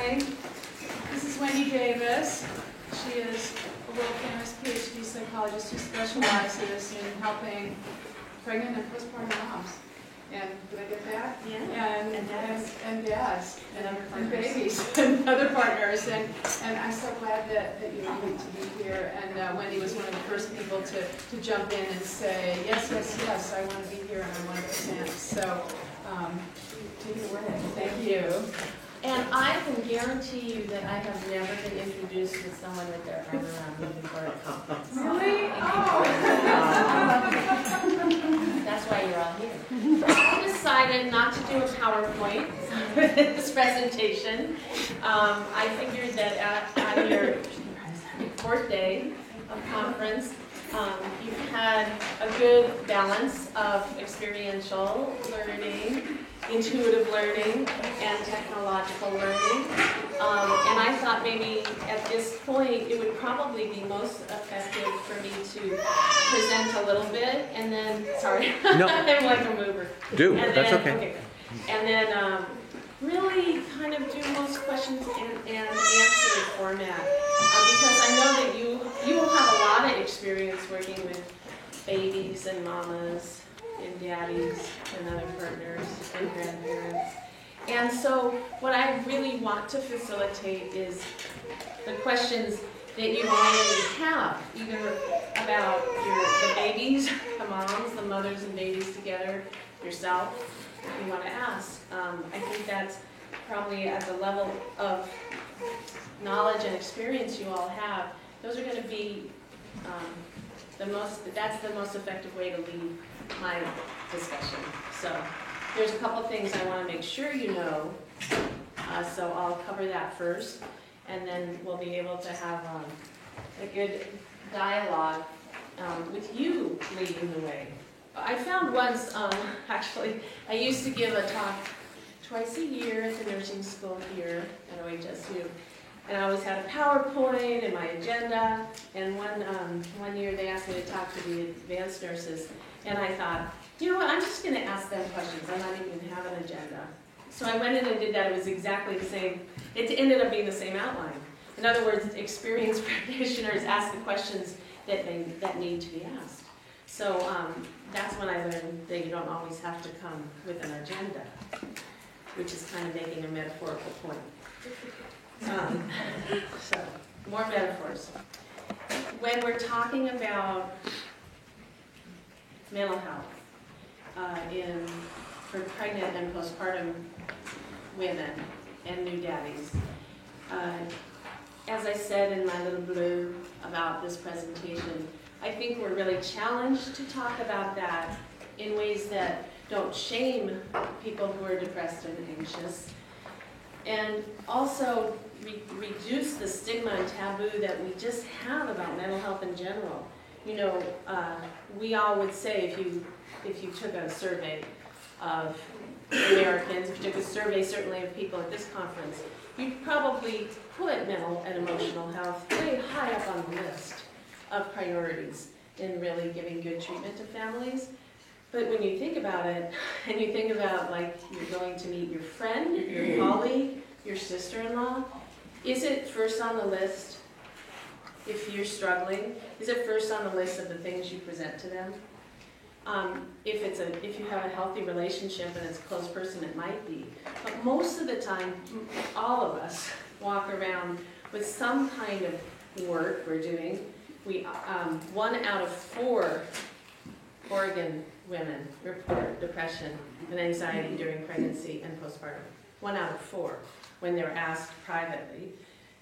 morning. This is Wendy Davis. She is a world-famous PhD psychologist who specializes in helping pregnant and postpartum moms. And did I get that? Yeah. And dads. And babies and other partners. And I'm so glad that you agreed to be here. And Wendy was one of the first people to jump in and say, yes, I want to be here and I want to present. So take it away. Thank you. And I can guarantee you that I have never been introduced to someone with their arm around me before at a conference. Really? That's why you're all here. I decided not to do a PowerPoint for this presentation. I figured that on your fourth day of conference, you've had a good balance of experiential learning, intuitive learning, and technological learning. And I thought maybe at this point it would probably be most effective for me to present a little bit and then, sorry, No. I'm like a mover. Do, and that's then, okay. And then really kind of do most questions and answer format. Because I know that you will have a lot of experience working with babies and mamas and daddies and other partners and grandparents. And so what I really want to facilitate is the questions that you already have, either about the babies, the moms, the mothers and babies together, yourself, if you want to ask. I think that's probably at the level of knowledge and experience you all have. Those are going to be that's the most effective way to lead my discussion. So there's a couple things I want to make sure you know, so I'll cover that first, and then we'll be able to have a good dialogue with you leading the way. I found once, actually, I used to give a talk twice a year at the nursing school here at OHSU. And I always had a PowerPoint and my agenda, and one year they asked me to talk to the advanced nurses, and I thought, you know what, I'm just going to ask them questions. I'm not even going to have an agenda. So I went in and did that. It was exactly the same. It ended up being the same outline. In other words, experienced practitioners ask the questions that need to be asked. So that's when I learned that you don't always have to come with an agenda, which is kind of making a metaphorical point. So, more metaphors. When we're talking about mental health for pregnant and postpartum women and new daddies, as I said in my little blurb about this presentation, I think we're really challenged to talk about that in ways that don't shame people who are depressed and anxious, and also reduce the stigma and taboo that we just have about mental health in general. You know, we all would say if you took a survey of Americans, if you took a survey certainly of people at this conference, you'd probably put mental and emotional health way high up on the list of priorities in really giving good treatment to families. But when you think about it, and you think about like you're going to meet your friend, your colleague, your sister-in-law, is it first on the list if you're struggling? Is it first on the list of the things you present to them? If you have a healthy relationship and it's a close person, it might be. But most of the time, all of us walk around with some kind of work we're doing. 1 out of 4 Oregon women report depression and anxiety during pregnancy and postpartum. 1 out of 4 when they're asked privately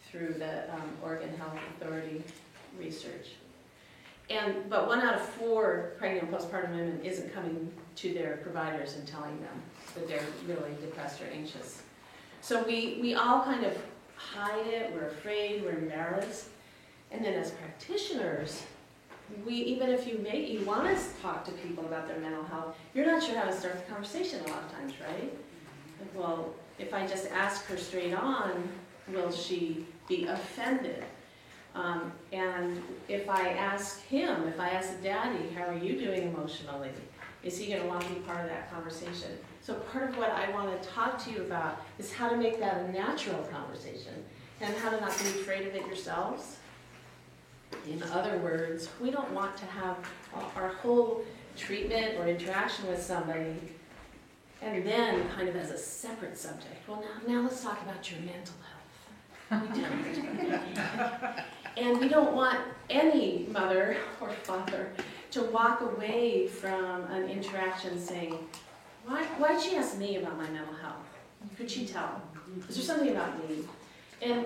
through the Oregon Health Authority research. But 1 out of 4 pregnant and postpartum women isn't coming to their providers and telling them that they're really depressed or anxious. So we all kind of hide it, we're afraid, we're embarrassed. And then as practitioners, even if you want to talk to people about their mental health, you're not sure how to start the conversation a lot of times, right? Like, well, if I just ask her straight on, will she be offended? And if I ask him, if I ask Daddy, how are you doing emotionally? Is he gonna wanna be part of that conversation? So part of what I wanna talk to you about is how to make that a natural conversation and how to not be afraid of it yourselves. In other words, we don't want to have our whole treatment or interaction with somebody and then kind of as a separate subject. Well, now let's talk about your mental health. We don't. And we don't want any mother or father to walk away from an interaction saying, why'd she ask me about my mental health? Could she tell? Is there something about me? And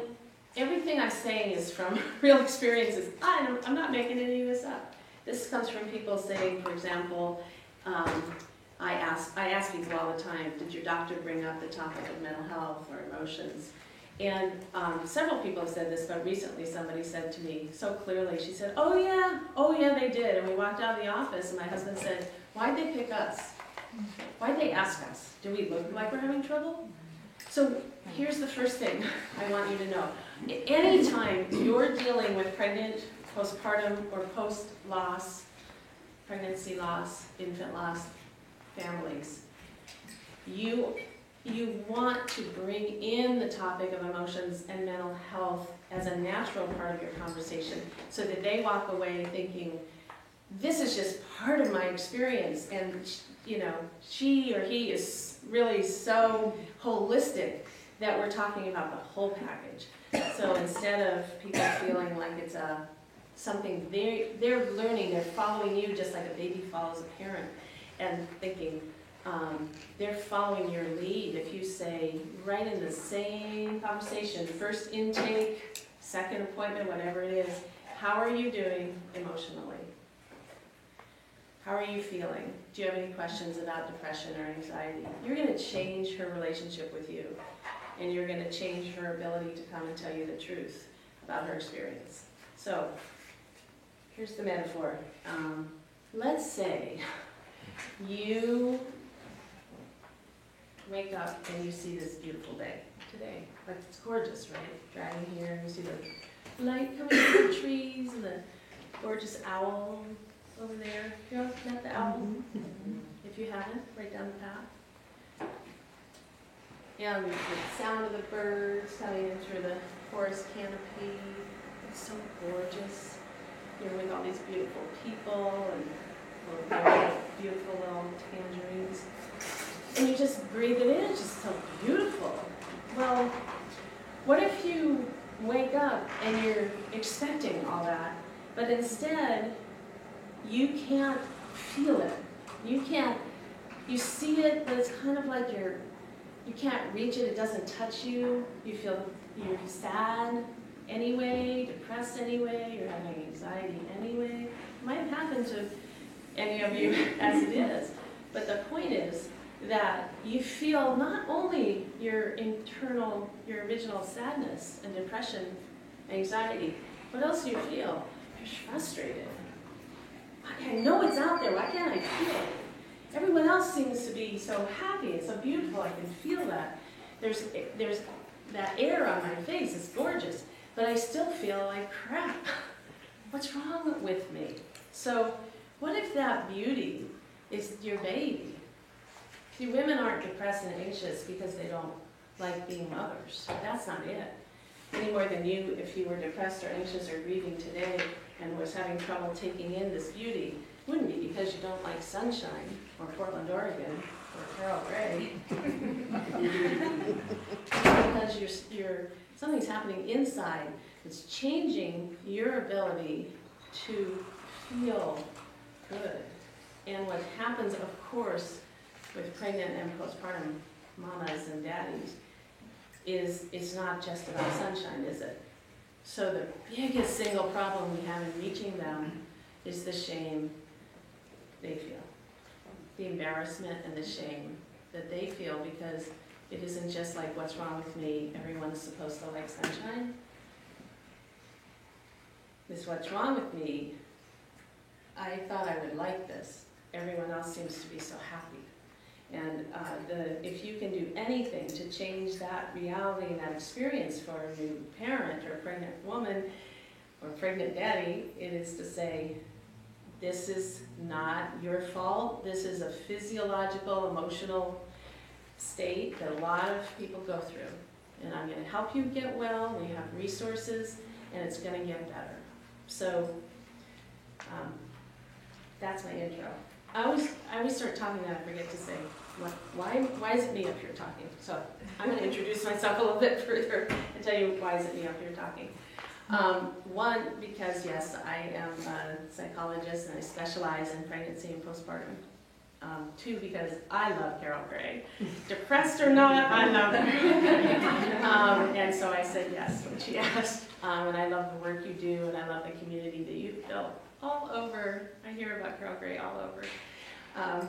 everything I'm saying is from real experiences. I'm not making any of this up. This comes from people saying, for example, I ask people all the time, did your doctor bring up the topic of mental health or emotions? And several people have said this, but recently somebody said to me so clearly, she said, oh yeah, they did. And we walked out of the office and my husband said, why'd they pick us? Why'd they ask us? Do we look like we're having trouble? So here's the first thing I want you to know. Anytime you're dealing with pregnant, postpartum, or post-loss, pregnancy loss, infant loss families, you want to bring in the topic of emotions and mental health as a natural part of your conversation so that they walk away thinking, this is just part of my experience, and you know, she or he is really so holistic that we're talking about the whole package. So instead of people feeling like it's something they're learning, they're following you just like a baby follows a parent, and thinking they're following your lead. If you say right in the same conversation, first intake, second appointment, whatever it is, how are you doing emotionally? How are you feeling? Do you have any questions about depression or anxiety? You're going to change her relationship with you, and you're going to change her ability to come and tell you the truth about her experience. So here's the metaphor. Let's say you wake up and you see this beautiful day today. Like, it's gorgeous, right? Driving here and you see the light coming through the trees and the gorgeous owl over there. You know, met the owl? If you haven't, right down the path. And the sound of the birds coming in through the forest canopy. It's so gorgeous. You're with all these beautiful people and beautiful little tangerines. And you just breathe it in, it's just so beautiful. Well, what if you wake up and you're expecting all that, but instead you can't feel it. You see it, but it's kind of like you can't reach it, it doesn't touch you. You're sad anyway, depressed anyway, you're having anxiety anyway. It might happen to any of you as it is. But the point is that you feel not only your original sadness and depression, anxiety, what else do you feel? You're frustrated. I know it's out there, why can't I feel it? Everyone else seems to be so happy and so beautiful, I can feel that. There's that air on my face, it's gorgeous, but I still feel like crap. What's wrong with me? So what if that beauty is your baby? See, women aren't depressed and anxious because they don't like being mothers. That's not it. Any more than you, if you were depressed or anxious or grieving today and was having trouble taking in this beauty, wouldn't be because you don't like sunshine or Portland, Oregon, or Carol Gray. Because something's happening inside that's changing your ability to feel good. And what happens, of course, with pregnant and postpartum mamas and daddies is it's not just about sunshine, is it? So the biggest single problem we have in reaching them is the shame they feel. The embarrassment and the shame that they feel because it isn't just like, what's wrong with me? Everyone's supposed to like sunshine. It's what's wrong with me? I thought I would like this. Everyone else seems to be so happy. And if you can do anything to change that reality and that experience for a new parent or a pregnant woman, or pregnant daddy, it is to say, this is not your fault. This is a physiological, emotional state that a lot of people go through. And I'm gonna help you get well, we have resources, and it's gonna get better. So, that's my intro. I always start talking and I forget to say, why is it me up here talking? So I'm gonna introduce myself a little bit further and tell you why is it me up here talking. One, because yes, I am a psychologist and I specialize in pregnancy and postpartum. Two, because I love Carol Gray. Depressed or not, I love her. And so I said yes when she asked. And I love the work you do, and I love the community that you've built all over. I hear about Carol Gray all over. I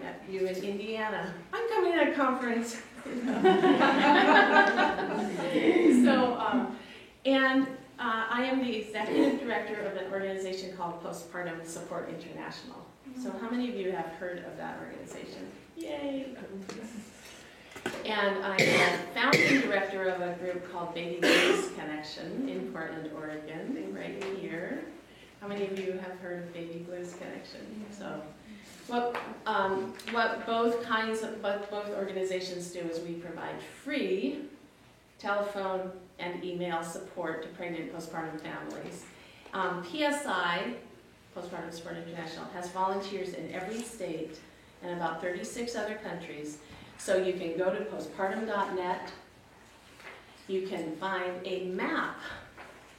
met you in Indiana. I'm coming to a conference. I am the executive director of an organization called Postpartum Support International. So how many of you have heard of that organization? Yay! And I'm the founding director of a group called Baby Blues Connection in Portland, Oregon, right here. How many of you have heard of Baby Blues Connection? So, what both organizations do is we provide free telephone and email support to pregnant postpartum families. PSI, Postpartum Support International, has volunteers in every state and about 36 other countries. So you can go to postpartum.net, you can find a map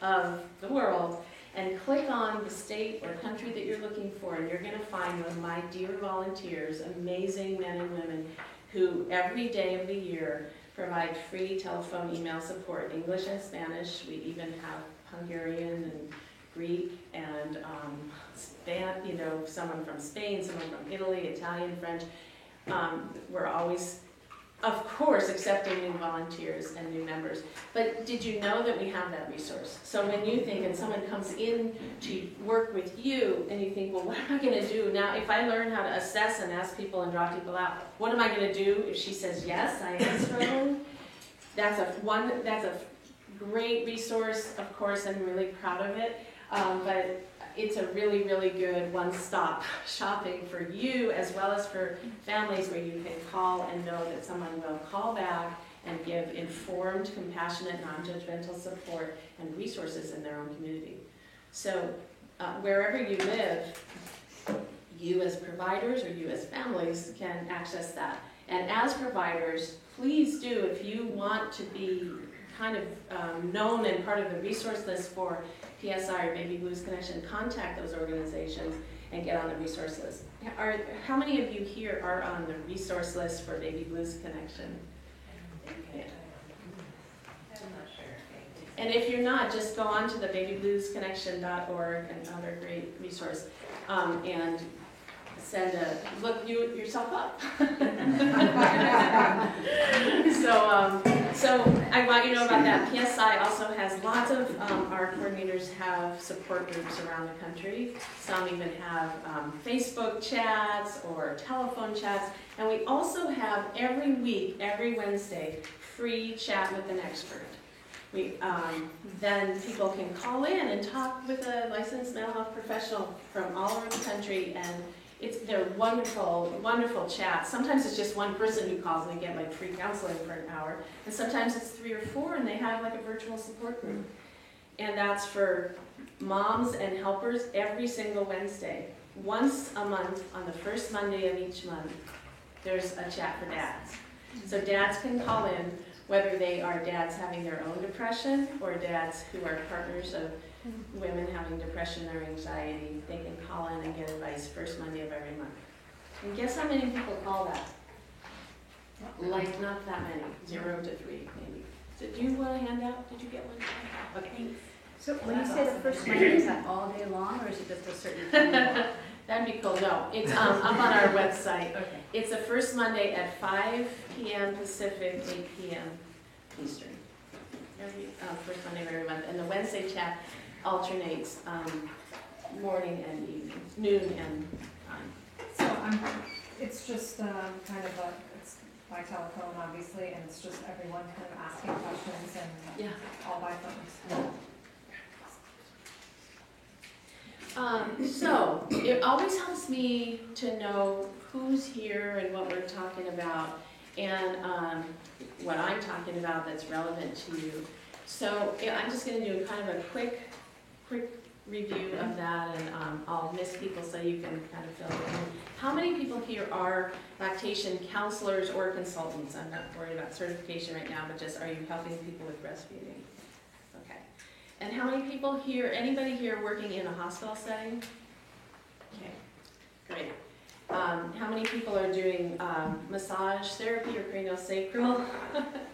of the world and click on the state or country that you're looking for, and you're going to find one of my dear volunteers, amazing men and women, who every day of the year provide free telephone, email support, English and Spanish. We even have Hungarian and Greek and someone from Spain, someone from Italy, Italian, French. We're always, of course, accepting new volunteers and new members. But did you know that we have that resource? So when you think, and someone comes in to work with you, and you think, well, what am I going to do now? If I learn how to assess and ask people and draw people out, what am I going to do if she says yes, I am struggling? That's a great resource, of course. I'm really proud of it. But it's a really, really good one-stop shopping for you as well as for families, where you can call and know that someone will call back and give informed, compassionate, non-judgmental support and resources in their own community. So wherever you live, you as providers or you as families can access that. And as providers, please do, if you want to be kind of known and part of the resource list for PSI or Baby Blues Connection, contact those organizations and get on the resource list. How many of you here are on the resource list for Baby Blues Connection? Yeah. And if you're not, just go on to the babybluesconnection.org, another great resource, and look yourself up. So I want you to know about that. PSI also has lots of, our coordinators have support groups around the country. Some even have Facebook chats or telephone chats. And we also have every week, every Wednesday, free chat with an expert. Then people can call in and talk with a licensed mental health professional from all over the country, and they're wonderful, wonderful chats. Sometimes it's just one person who calls and they get like free counseling for an hour. And sometimes it's 3 or 4 and they have like a virtual support group. And that's for moms and helpers every single Wednesday. Once a month, on the first Monday of each month, there's a chat for dads. So dads can call in, whether they are dads having their own depression or dads who are partners of women having depression or anxiety. They can call in and get advice first Monday of every month. And guess how many people call that? Like, not that many, 0 to 3 maybe. So do you want a handout? Did you get one? Okay. So when you say the first Monday, is that all day long, or is it just a certain time? That'd be cool. No, it's up on our website. Okay. It's the first Monday at 5 p.m. Pacific, 8 p.m. Eastern. First Monday of every month. And the Wednesday chat alternates morning and evening, noon and time. So it's just kind of it's by telephone, obviously, and it's just everyone kind of asking questions and all by phones. So, it always helps me to know who's here and what we're talking about, and what I'm talking about that's relevant to you. So, yeah, I'm just gonna do kind of a quick review of that, and I'll miss people so you can kind of fill it in. How many people here are lactation counselors or consultants? I'm not worried about certification right now, but just are you helping people with breastfeeding? Okay. And how many people here, anybody here working in a hospital setting? Okay, great. How many people are doing massage therapy or craniosacral?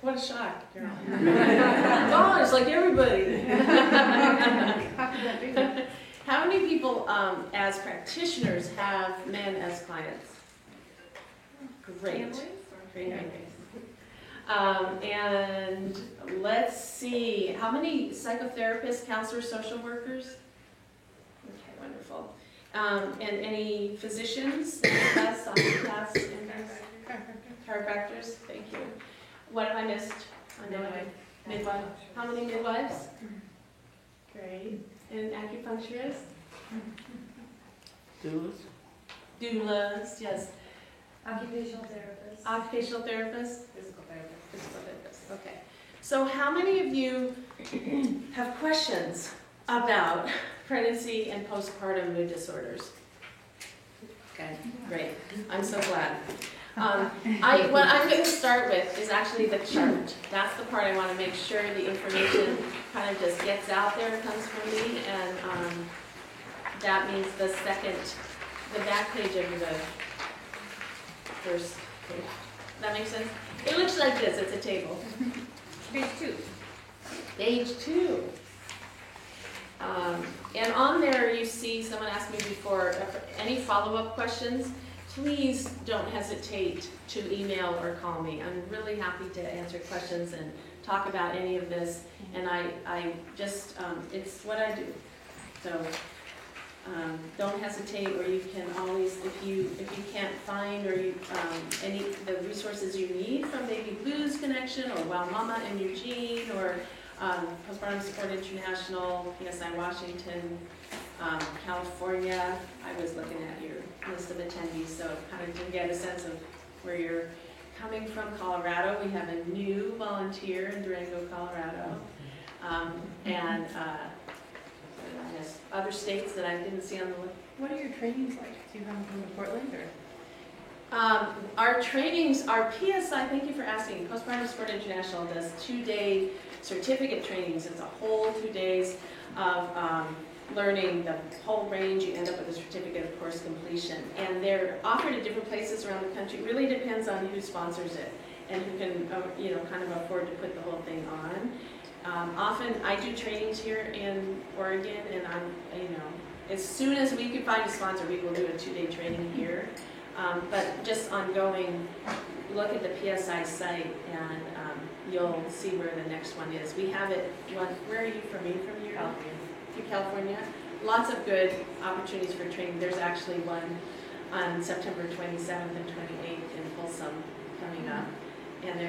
What a shock, girl. Oh, it's like everybody. How could that be? How many people as practitioners have men as clients? Great. Great. And let's see, how many psychotherapists, counselors, social workers? Okay, wonderful. And any physicians, osteopaths, chiropractors? Thank you. What have I missed? Midwife. How many midwives? Great. And acupuncturists? Doulas, yes. Occupational therapist. Occupational therapists? Physical therapist. Physical therapists, okay. So how many of you have questions about pregnancy and postpartum mood disorders? Okay, great. I'm so glad. What I'm going to start with is actually the chart. That's the part I want to make sure the information kind of just gets out there, comes from me, and that means the back page of the first page. That makes sense? It looks like this, it's a table. Page 2. Page 2. And on there you see, someone asked me before, any follow-up questions, please don't hesitate to email or call me. I'm really happy to answer questions and talk about any of this, and I just, it's what I do. So don't hesitate, or you can always, if you can't find or any the resources you need from Baby Blues Connection or Well Mama in Eugene or Postpartum Support International, PSI Washington, California. I was looking at your list of attendees, so kind of to get a sense of where you're coming from. Colorado, we have a new volunteer in Durango, Colorado, and other states that I didn't see on the list. What are your trainings like? Do you have them in Portland or? Our trainings, our PSI, thank you for asking, Postpartum Support International does 2-day certificate trainings. It's a whole 2 days of learning the whole range. You end up with a certificate of course completion. And they're offered at different places around the country. It really depends on who sponsors it and who can kind of afford to put the whole thing on. Often I do trainings here in Oregon, and as soon as we can find a sponsor, we will do a 2-day training here. But just ongoing, look at the PSI site, and you'll see where the next one is. We have it. Where are you from? Are you from here? California. Lots of good opportunities for training. There's actually one on September 27th and 28th in Folsom coming up, and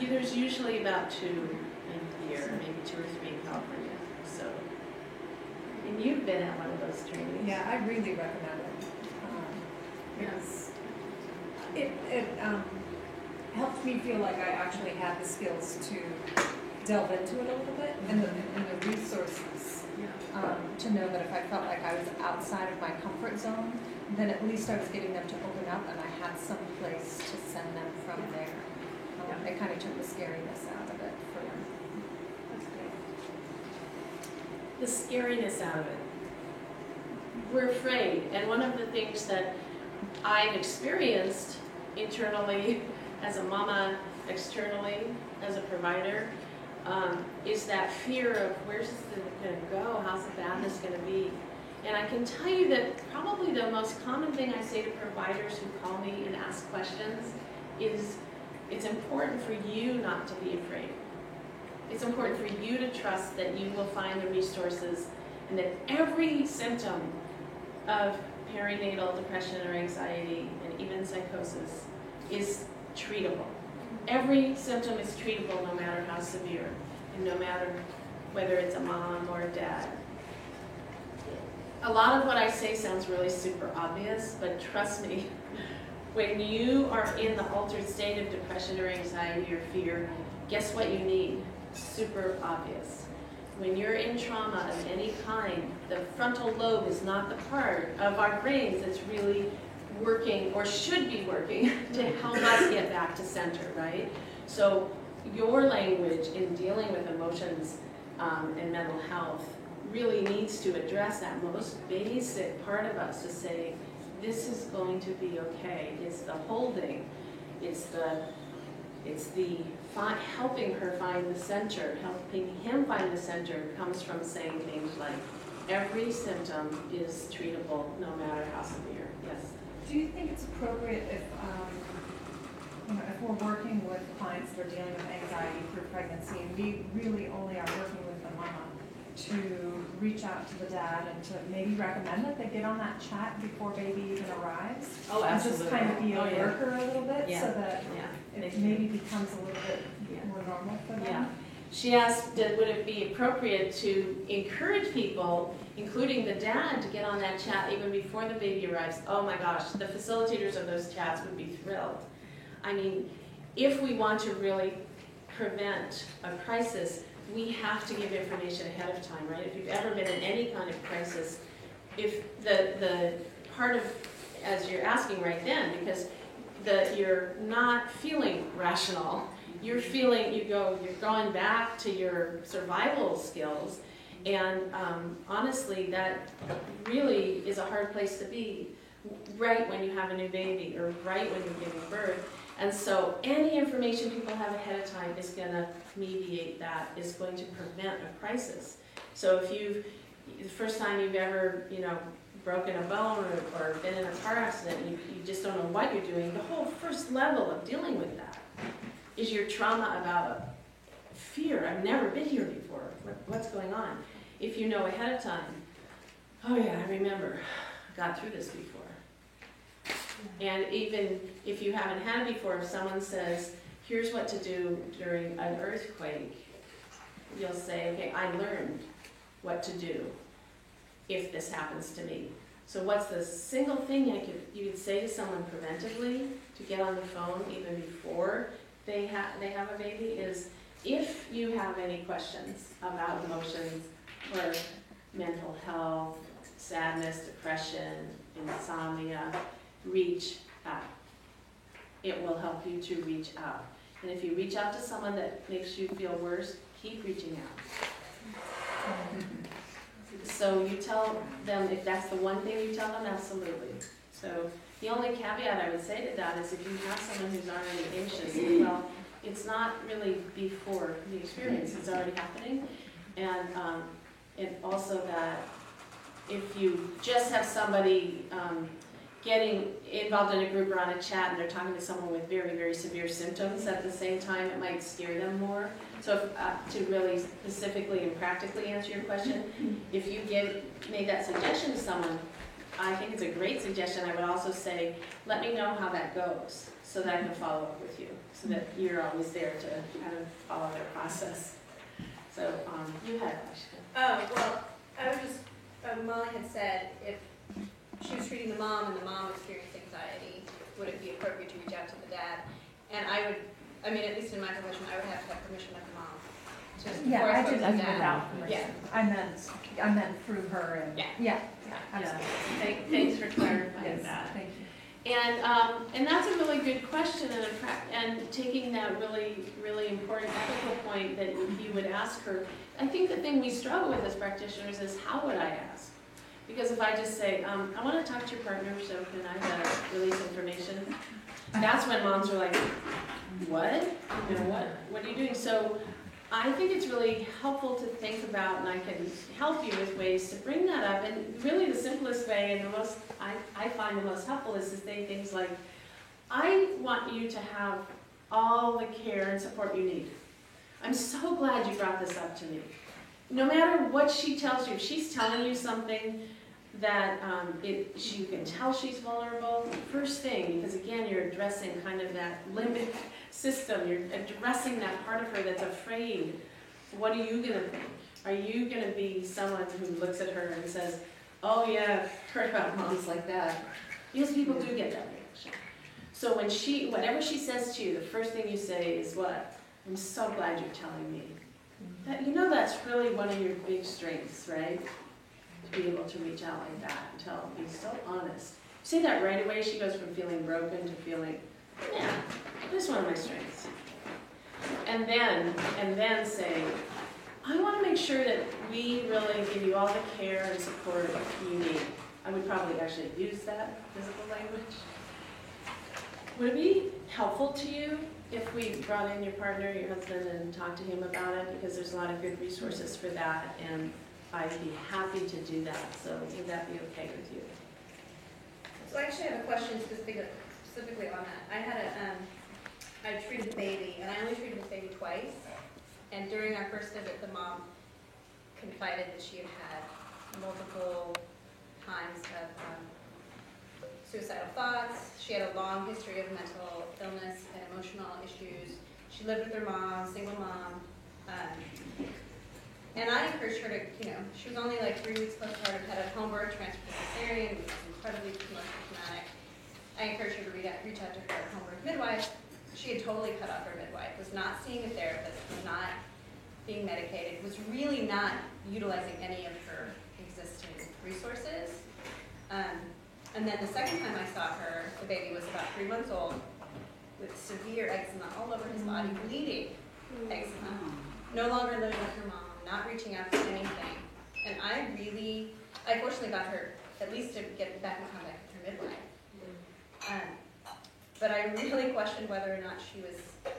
there's usually about 2 in a year, maybe 2 or 3 in California. So, and you've been at one of those trainings. Yeah, I really recommend it. Because it helped me feel like I actually had the skills to delve into it a little bit, and the resources to know that if I felt like I was outside of my comfort zone, then at least I was getting them to open up, and I had some place to send them from there. It kind of took the scariness out of it for them. The scariness out of it. We're afraid, and one of the things that I've experienced internally as a mama, externally as a provider, is that fear of where's this going to go, how's the badness going to be. And I can tell you that probably the most common thing I say to providers who call me and ask questions is it's important for you not to be afraid. It's important for you to trust that you will find the resources, and that every symptom of perinatal depression or anxiety and even psychosis is treatable. Every symptom is treatable no matter how severe, and no matter whether it's a mom or a dad. a lot of what I say sounds really super obvious, but trust me, when you are in the altered state of depression or anxiety or fear, guess what you need? Super obvious. When you're in trauma of any kind, the frontal lobe is not the part of our brains that's really working or should be working to help us get back to center, right? So your language in dealing with emotions and mental health really needs to address that most basic part of us to say, this is going to be okay. It's the holding, it's the helping her find the center, helping him find the center comes from saying things like, every symptom is treatable no matter how severe. Yes? Do you think it's appropriate if, if we're working with clients that are dealing with anxiety through pregnancy, and we really only are working with the mama, to reach out to the dad and to maybe recommend that they get on that chat before baby even arrives? Oh, And just kind of be a worker a little bit, Yeah. so that it maybe becomes a little bit more normal for them? Yeah. She asked, would it be appropriate to encourage people, including the dad, to get on that chat even before the baby arrives? Oh my gosh, the facilitators of those chats would be thrilled. I mean, if we want to really prevent a crisis, we have to give information ahead of time, right? If you've ever been in any kind of crisis, if the part of, as you're asking right then, because you're not feeling rational, you're going back to your survival skills, and honestly, that really is a hard place to be right when you have a new baby or right when you're giving birth. And so any information people have ahead of time is going to mediate that, is going to prevent a crisis. So if the first time you've ever, broken a bone or been in a car accident, you just don't know what you're doing, the whole first level of dealing with that is your trauma about fear. I've never been here before. What's going on? If you know ahead of time, oh yeah, I remember, I got through this before. And even if you haven't had it before, if someone says, here's what to do during an earthquake, you'll say, okay, I learned what to do if this happens to me. So what's the single thing you could say to someone preventively to get on the phone even before they have a baby is, if you have any questions about emotions or mental health, sadness, depression, insomnia, reach out. It will help you to reach out. And if you reach out to someone that makes you feel worse, keep reaching out. So you tell them, if that's the one thing you tell them, absolutely. So the only caveat I would say to that is if you have someone who's already anxious, well, it's not really before the experience, it's already happening. And also that if you just have somebody getting involved in a group or on a chat and they're talking to someone with very, very severe symptoms at the same time, it might scare them more. So to really specifically and practically answer your question, if you made that suggestion to someone, I think it's a great suggestion. I would also say, let me know how that goes so that I can follow up with you, so that you're always there to kind of follow their process. So you had a question. Oh, well, I was just, Molly had said if she was treating the mom and the mom experienced anxiety, would it be appropriate to reach out to the dad? And at least in my profession, I would have to have permission of the mom. Yeah, I spoke did to the that dad. without permission. I meant through her and. Yeah. Absolutely. Thanks for clarifying Yes, that. thank you. And that's a really good question, and taking that really, really important ethical point that you would ask her. I think the thing we struggle with as practitioners is, how would I ask? Because if I just say, I want to talk to your partner, so can I release information? That's when moms are like, what? What are you doing? So I think it's really helpful to think about, and I can help you with ways to bring that up. And really the simplest way and the most, I find the most helpful is to say things like, I want you to have all the care and support you need. I'm so glad you brought this up to me. No matter what she tells you, if she's telling you something that you can tell she's vulnerable, first thing, because again, you're addressing kind of that limbic system, you're addressing that part of her that's afraid. What are you going to think? Are you going to be someone who looks at her and says, oh yeah, I've heard about moms like that. Because people do get that reaction. So when whatever she says to you, the first thing you say is what? I'm so glad you're telling me. That, you know, that's really one of your big strengths, right? To be able to reach out like that and be so honest. Say that right away, she goes from feeling broken to feeling, yeah, this is one of my strengths. And then say, I want to make sure that we really give you all the care and support you need. I would probably actually use that physical language. Would it be helpful to you if we brought in your partner, your husband, and talked to him about it? Because there's a lot of good resources for that, and I'd be happy to do that. So would that be okay with you? So I actually have a question specifically on that. I treated the baby, and I only treated the baby twice. And during our first visit, the mom confided that she had had multiple times of suicidal thoughts. She had a long history of mental illness and emotional issues. She lived with her mom, single mom. And I encouraged her to, she was only like 3 weeks postpartum, had a home birth, transferred to cesarean, which was incredibly emotionally traumatic. I encouraged her to reach out to her home birth midwife. She had totally cut off her midwife, was not seeing a therapist, was not being medicated, was really not utilizing any of her existing resources. And then the second time I saw her, the baby was about 3 months old with severe eczema all over his body, bleeding eczema, no longer living with her mom, not reaching out to anything. And I fortunately got her at least to get back in contact with her midwife. But I really questioned whether or not she was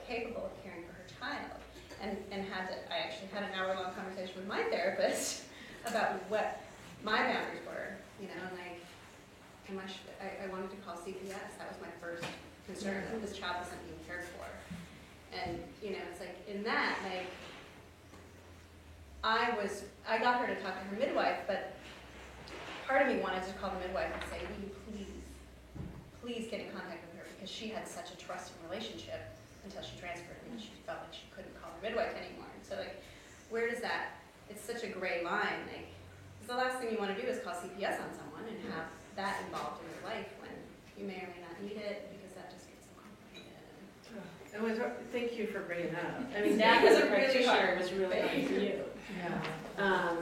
capable of caring for her child. And I actually had an hour-long conversation with my therapist about what my boundaries were, and I wanted to call CPS. That was my first concern, that this child wasn't being cared for. And, it's like, in that, like, I got her to talk to her midwife, but part of me wanted to call the midwife and say, will you please get in contact with her, because she had such a trusting relationship until she transferred, and she felt like she couldn't call her midwife anymore. And so, like, where does that, it's such a gray line, like, 'cause the last thing you want to do is call CPS on someone and have that involved in your life when you may or may not need it, because that just gets so complicated. Thank you for bringing that up. I mean, that as a practitioner was really hard for you. Yeah.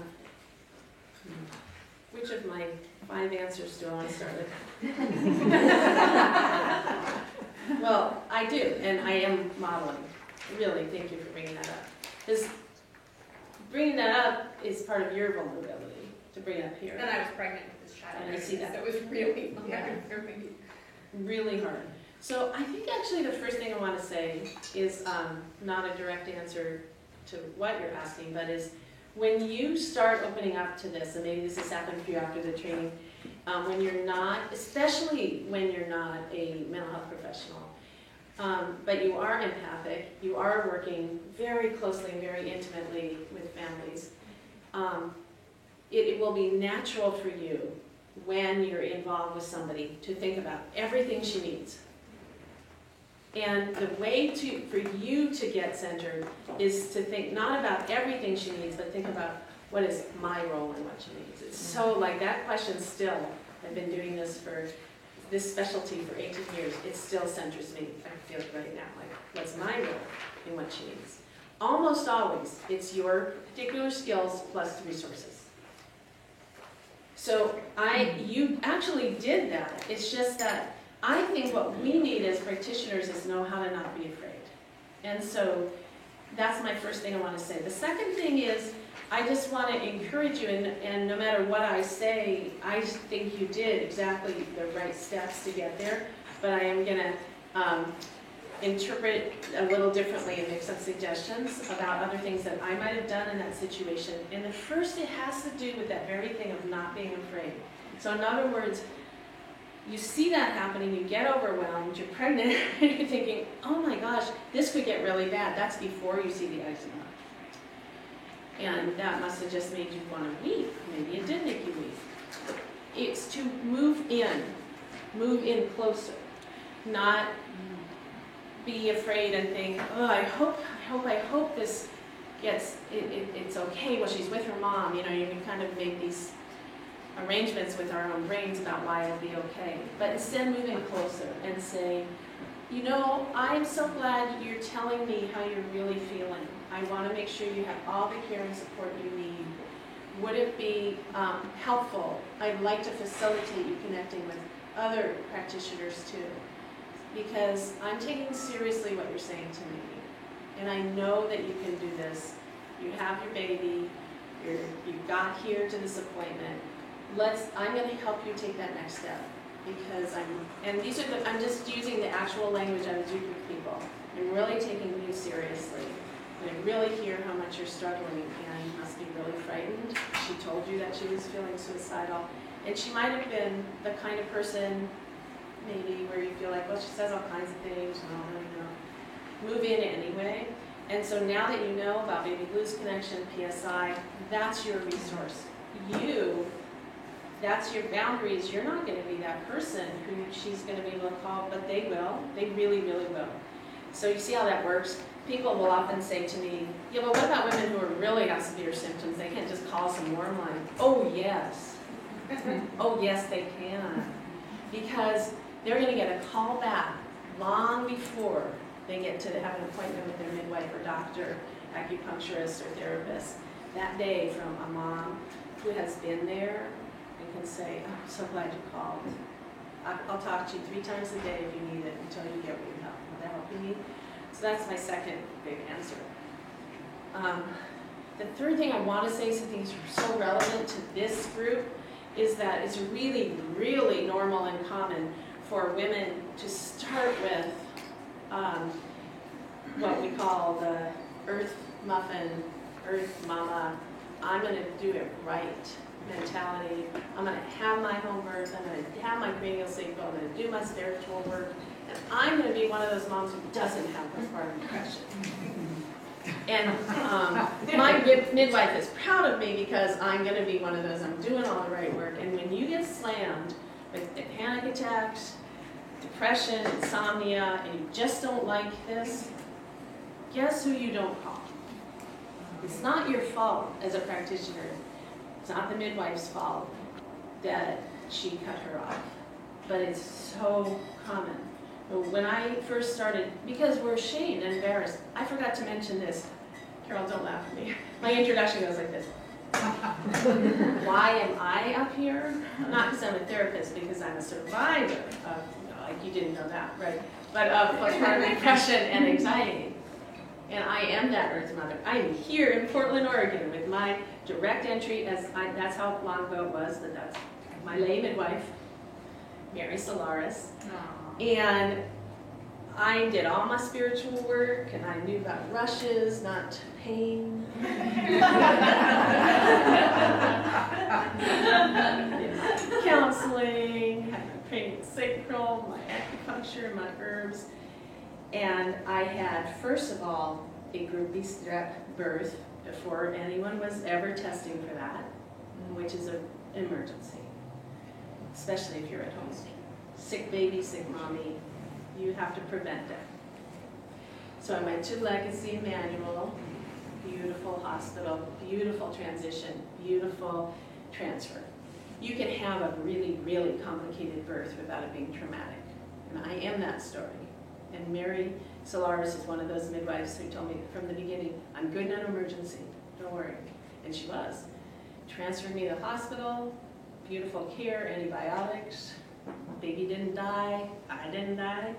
Which of my 5 answers do I want to start with? Well, I do, and I am modeling. Really, thank you for bringing that up. Because bringing that up is part of your vulnerability, to bring it up here. And I was pregnant with this child. And I see that. So it was really Really hard. So I think actually the first thing I want to say is not a direct answer to what you're asking, but is when you start opening up to this, and maybe this has happened for you after the training, when you're not, especially when you're not a mental health professional, but you are empathic, you are working very closely and very intimately with families, it will be natural for you when you're involved with somebody to think about everything she needs. And the way for you to get centered is to think not about everything she needs, but think about what is my role in what she needs. It's so like that question still, I've been doing this specialty for 18 years, it still centers me, I feel right now, like what's my role in what she needs. Almost always, it's your particular skills plus the resources. So you actually did that, it's just that I think what we need as practitioners is know how to not be afraid. And so that's my first thing I want to say. The second thing is I just want to encourage you, and no matter what I say, I think you did exactly the right steps to get there, but I am going to interpret a little differently and make some suggestions about other things that I might have done in that situation. And the first, it has to do with that very thing of not being afraid. So in other words, you see that happening, you get overwhelmed, you're pregnant, and you're thinking, oh my gosh, this could get really bad. That's before you see the eczema. And that must have just made you want to weep. Maybe it did make you weep. It's to move in closer, not be afraid and think, oh, I hope this gets, it's okay. Well, she's with her mom, you can kind of make these arrangements with our own brains about why it'll be okay. But instead moving closer and saying, you know, I'm so glad you're telling me how you're really feeling. I want to make sure you have all the care and support you need. Would it be helpful? I'd like to facilitate you connecting with other practitioners too, because I'm taking seriously what you're saying to me. And I know that you can do this. You have your baby, you got here to this appointment. I'm going to help you take that next step, because I'm just using the actual language I was using with people. I'm really taking you seriously. And I really hear how much you're struggling, and you must be really frightened. She told you that she was feeling suicidal. And she might have been the kind of person, maybe, where you feel like, well, she says all kinds of things, move in anyway. And so now that you know about Baby Blues Connection, PSI, that's your resource. That's your boundaries. You're not going to be that person who she's going to be able to call, but they will. They really, really will. So you see how that works? People will often say to me, yeah, but what about women who are really have severe symptoms? They can't just call some warm line. Oh, yes. Oh, yes, they can. Because they're going to get a call back long before they get to have an appointment with their midwife or doctor, acupuncturist or therapist that day from a mom who has been there and can say, oh, I'm so glad you called. I'll talk to you 3 times a day if you need it until you get the help you need. So that's my second big answer. The third thing I want to say, something so relevant to this group, is that it's really, really normal and common for women to start with what we call the earth muffin, earth mama, I'm going to do it right mentality. I'm going to have my home birth, I'm going to have my cranial sacral, I'm going to do my spiritual work, and I'm going to be one of those moms who doesn't have postpartum depression. And my midwife is proud of me because I'm going to be one of those, I'm doing all the right work. And when you get slammed with the panic attacks, depression, insomnia, and you just don't like this, guess who you don't call? It's not your fault as a practitioner. It's not the midwife's fault that she cut her off. But it's so common. When I first started, because we're ashamed and embarrassed, I forgot to mention this. Carol, don't laugh at me. My introduction goes like this. Why am I up here? Not because I'm a therapist, because I'm a survivor of, like you didn't know that, right? But of postpartum depression and anxiety. And I am that Earth Mother. I'm here in Portland, Oregon with my direct entry, that's how long ago it was, that's my lay midwife, Mary Solaris. And I did all my spiritual work, and I knew about rushes, not pain. Counseling, had my cranial sacral, my acupuncture, my herbs. And I had, first of all, a groupie strep birth before anyone was ever testing for that, which is an emergency, especially if you're at home. Sick baby, sick mommy, you have to prevent it. So I went to Legacy Emmanuel, beautiful hospital, beautiful transition, beautiful transfer. You can have a really, really complicated birth without it being traumatic. And I am that story. And Mary Solaris is one of those midwives who told me from the beginning, I'm good in an emergency, don't worry. And she was. Transferred me to the hospital, beautiful care, antibiotics. Baby didn't die, I didn't die.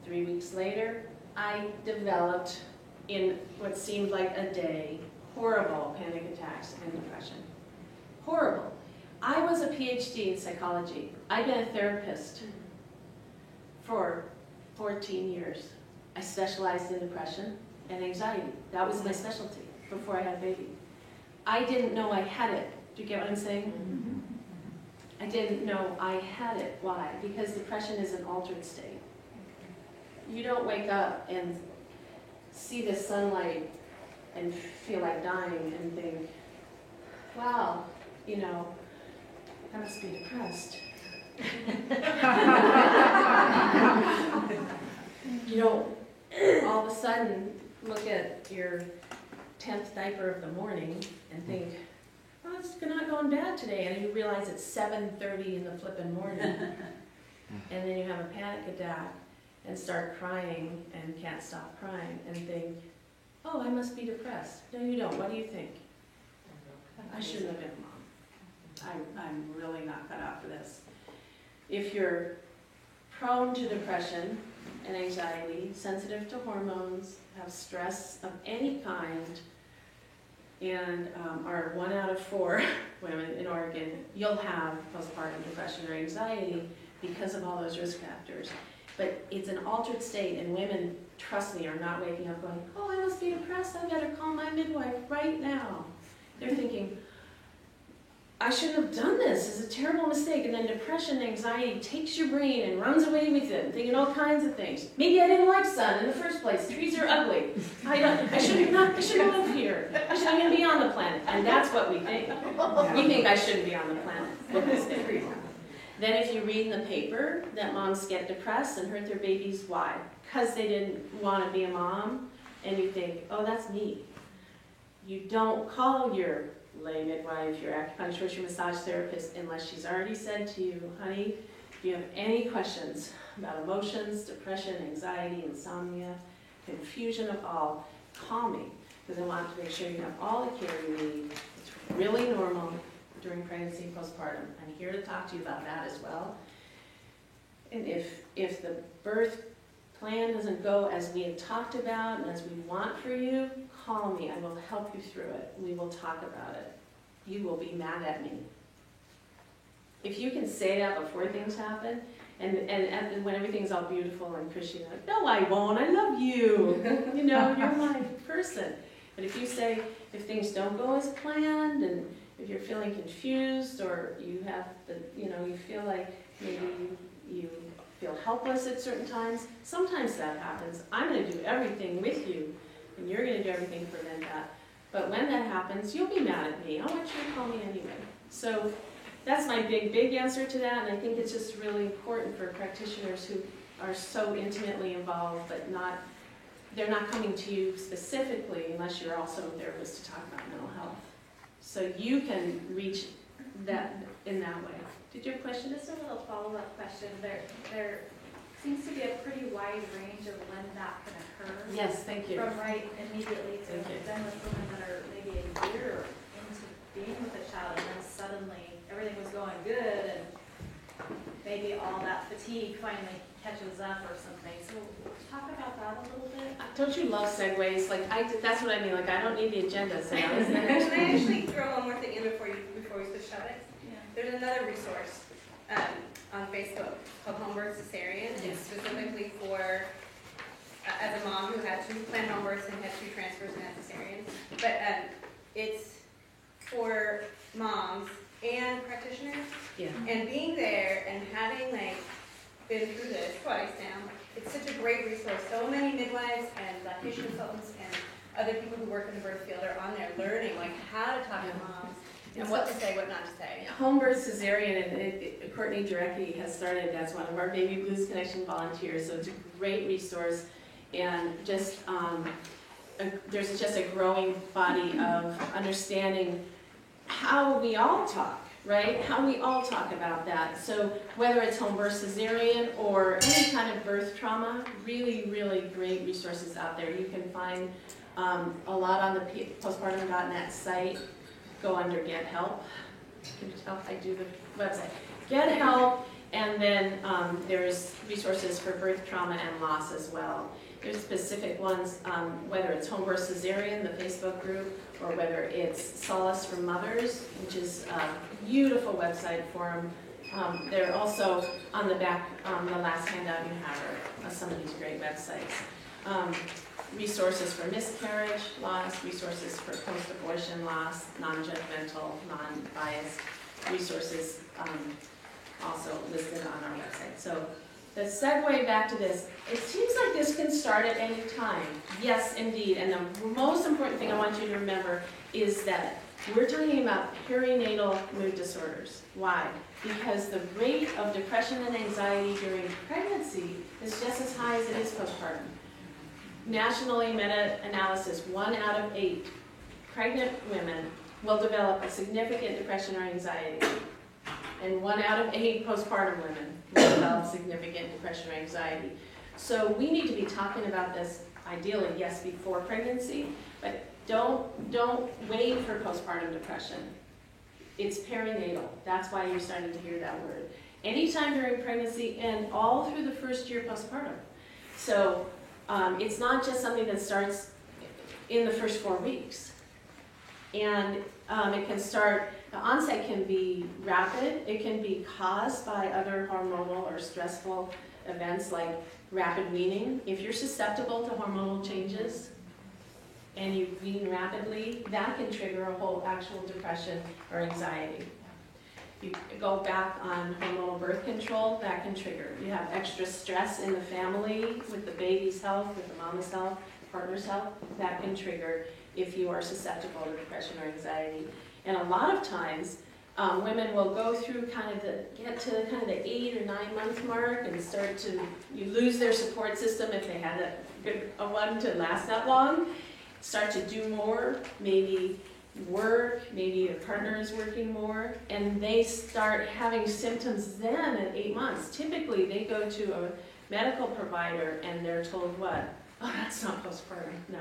3 weeks later, I developed, in what seemed like a day, horrible panic attacks and depression. Horrible. I was a PhD in psychology. I've been a therapist for 14 years. I specialized in depression and anxiety. That was my specialty before I had a baby. I didn't know I had it. Do you get what I'm saying? I didn't know I had it. Why? Because depression is an altered state. You don't wake up and see the sunlight and feel like dying and think, wow, you know, I must be depressed. You don't all of a sudden look at your 10th diaper of the morning and think, oh, it's not going bad today, and you realize it's 7:30 in the flippin' morning. And then you have a panic attack and start crying and can't stop crying and think, oh, I must be depressed. No, you don't. What do you think? I shouldn't have been a mom. I'm really not cut out for this. If you're prone to depression and anxiety, sensitive to hormones, have stress of any kind, and are 1 out of 4 women in Oregon, you'll have postpartum depression or anxiety because of all those risk factors. But it's an altered state, and women, trust me, are not waking up going, oh, I must be depressed, I better call my midwife right now. They're thinking, I shouldn't have done this, it's a terrible mistake. And then depression and anxiety takes your brain and runs away with it, thinking all kinds of things. Maybe I didn't like sun in the first place, trees are ugly. I shouldn't live here. I shouldn't even be on the planet. And that's what we think. We think I shouldn't be on the planet. Then if you read in the paper that moms get depressed and hurt their babies, why? Because they didn't want to be a mom, and you think, oh, that's me. You don't call your lay midwife, your acupuncturist, your massage therapist, unless she's already said to you, honey, if you have any questions about emotions, depression, anxiety, insomnia, confusion of all, call me, because I want to make sure you have all the care you need. It's really normal during pregnancy and postpartum. I'm here to talk to you about that as well. And if the birth plan doesn't go as we had talked about and as we want for you, call me. I will help you through it. We will talk about it. You will be mad at me. If you can say that before things happen, and when everything's all beautiful and cushy, like, no, I won't. I love you. You know, you're my person. But if you say, if things don't go as planned, and if you're feeling confused, or you have the, you feel like maybe you feel helpless at certain times, sometimes that happens. I'm going to do everything with you, and you're going to do everything to prevent that. But when that happens, you'll be mad at me. I want you to call me anyway. So that's my big answer to that, and I think it's just really important for practitioners who are so intimately involved, but they're not coming to you specifically unless you're also a therapist to talk about mental health. So you can reach that in that way. Did you have a question? Just a little follow-up question. There seems to be a pretty wide range of when that can occur. Yes, thank you. From right immediately to Thank you. then with women that are maybe a year into being with a child, and then suddenly everything was going good, and maybe all that fatigue finally catches up or something. So talk about that a little bit. Don't you love segues? That's what I mean. I don't need the agenda. So Can I actually throw one more thing in before we switch topics? Yeah. There's another resource on Facebook called Home Birth Cesarean. It's specifically for, as a mom who had 2 planned home births and had 2 transfers and had cesareans. But it's for moms and practitioners. Yeah. And being there and having been through this twice now, it's such a great resource. So many midwives and lactation consultants and other people who work in the birth field are on there learning how to talk to moms and what to say, what not to say. Home Birth Cesarean, and Courtney Jarecki has started as one of our Baby Blues Connection volunteers, so it's a great resource, and just there's just a growing body of understanding how we all talk, right? How we all talk about that. So whether it's home birth cesarean or any kind of birth trauma, really, really great resources out there. You can find a lot on the postpartum.net site. Go under Get Help. Can you tell I do the website? Get Help, and then there's resources for birth trauma and loss as well. There's specific ones, whether it's Home Birth Cesarean, the Facebook group, or whether it's Solace for Mothers, which is a beautiful website for them. They're also on the back, the last handout you have are some of these great websites. Resources for miscarriage loss, resources for post-abortion loss, non-judgmental, non-biased resources also listed on our website. So the segue back to this, it seems like this can start at any time. Yes, indeed. And the most important thing I want you to remember is that we're talking about perinatal mood disorders. Why? Because the rate of depression and anxiety during pregnancy is just as high as it is postpartum. Nationally, meta-analysis, 1 out of 8 pregnant women will develop a significant depression or anxiety. And 1 out of 8 postpartum women will develop significant depression or anxiety. So we need to be talking about this ideally, yes, before pregnancy, but don't wait for postpartum depression. It's perinatal. That's why you're starting to hear that word. Anytime during pregnancy and all through the first year postpartum. So it's not just something that starts in the first 4 weeks. And it can start, the onset can be rapid. It can be caused by other hormonal or stressful events like rapid weaning. If you're susceptible to hormonal changes and you wean rapidly, that can trigger a whole actual depression or anxiety. You go back on hormonal birth control, that can trigger. You have extra stress in the family with the baby's health, with the mama's health, partner's health, that can trigger if you are susceptible to depression or anxiety. And a lot of times, women will go through get to kind of the 8 or 9 month mark and start to, you lose their support system if they had a one to last that long, start to do more, maybe work, maybe a partner is working more, and they start having symptoms then at 8 months. Typically, they go to a medical provider and they're told what? Oh, that's not postpartum, no.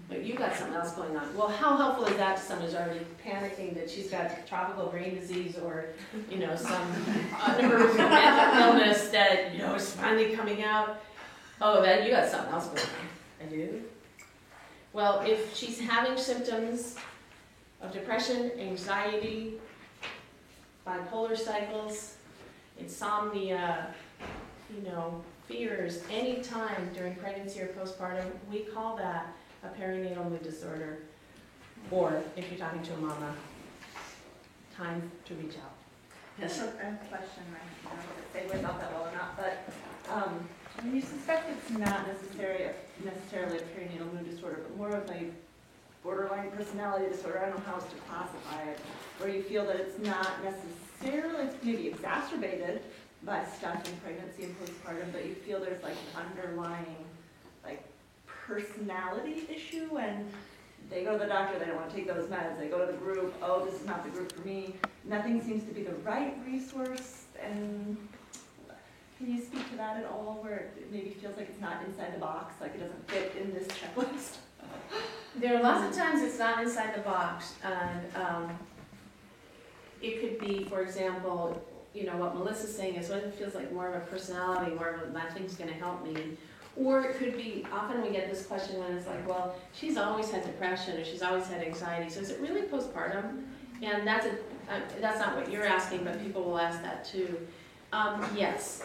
But you got something else going on. Well, how helpful is that to someone who's already panicking that she's got tropical brain disease or, some other illness that, is finally coming out? Oh, then you got something else going on. I do? Well, if she's having symptoms of depression, anxiety, bipolar cycles, insomnia, fears, any time during pregnancy or postpartum, we call that a perinatal mood disorder, or if you're talking to a mama, time to reach out. Yes. I have a question, right? I don't know if it segues off that well or not, but when you suspect it's not necessarily a perinatal mood disorder, but more of a borderline personality disorder, I don't know how else to classify it, where you feel that it's not necessarily, it's maybe exacerbated by stuff in pregnancy and postpartum, but you feel there's like an underlying personality issue, and they go to the doctor, they don't want to take those meds, they go to the group, oh, this is not the group for me, nothing seems to be the right resource, and can you speak to that at all, where it maybe feels like it's not inside the box, like it doesn't fit in this checklist? There are lots of times it's not inside the box, and it could be, for example, what Melissa's saying is what it feels like more of a personality, more of a nothing's going to help me. Or it could be, often we get this question when it's like, well, she's always had depression or she's always had anxiety, so is it really postpartum? And that's not what you're asking, but people will ask that too. Yes,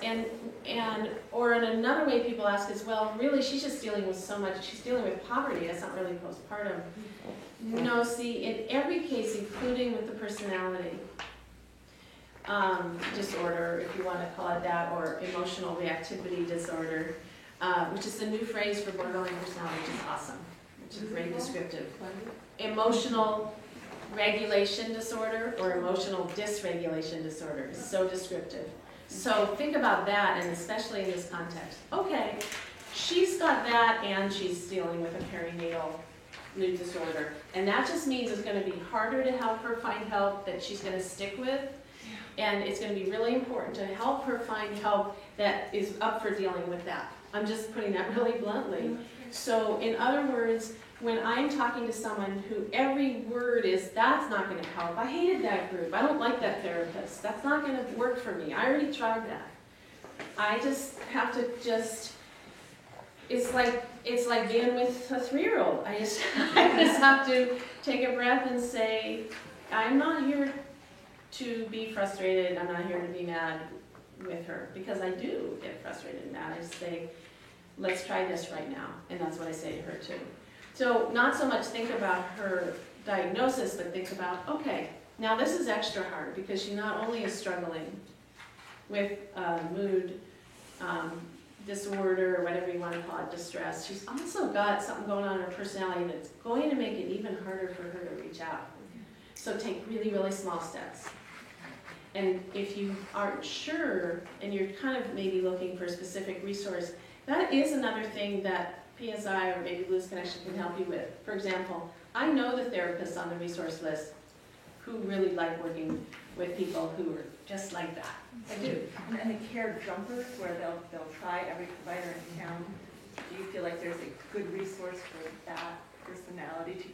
or in another way people ask is, well, really she's just dealing with so much, she's dealing with poverty, that's not really postpartum. No, see, in every case, including with the personality disorder, if you want to call it that, or emotional reactivity disorder, which is the new phrase for borderline personality, which is awesome, which is very descriptive. Emotional regulation disorder or emotional dysregulation disorder is so descriptive. So think about that, and especially in this context. Okay, she's got that and she's dealing with a perinatal mood disorder. And that just means it's going to be harder to help her find help that she's going to stick with. And it's going to be really important to help her find help that is up for dealing with that. I'm just putting that really bluntly. So in other words, when I'm talking to someone who every word is, that's not going to help. I hated that group. I don't like that therapist. That's not going to work for me. I already tried that. I just have to it's like being with a 3-year-old. I just have to take a breath and say, I'm not here to be frustrated. I'm not here to be mad with her, because I do get frustrated and mad. I just say, let's try this right now. And that's what I say to her too. So not so much think about her diagnosis, but think about, okay, now this is extra hard because she not only is struggling with mood disorder, or whatever you want to call it, distress, she's also got something going on in her personality that's going to make it even harder for her to reach out. So take really, really small steps. And if you aren't sure, and you're kind of maybe looking for a specific resource, that is another thing that PSI or Baby Blues Connection can help you with. For example, I know the therapists on the resource list who really like working with people who are just like that. I do. And the care jumpers, where they'll try every provider in town. Do you feel like there's a good resource for that personality to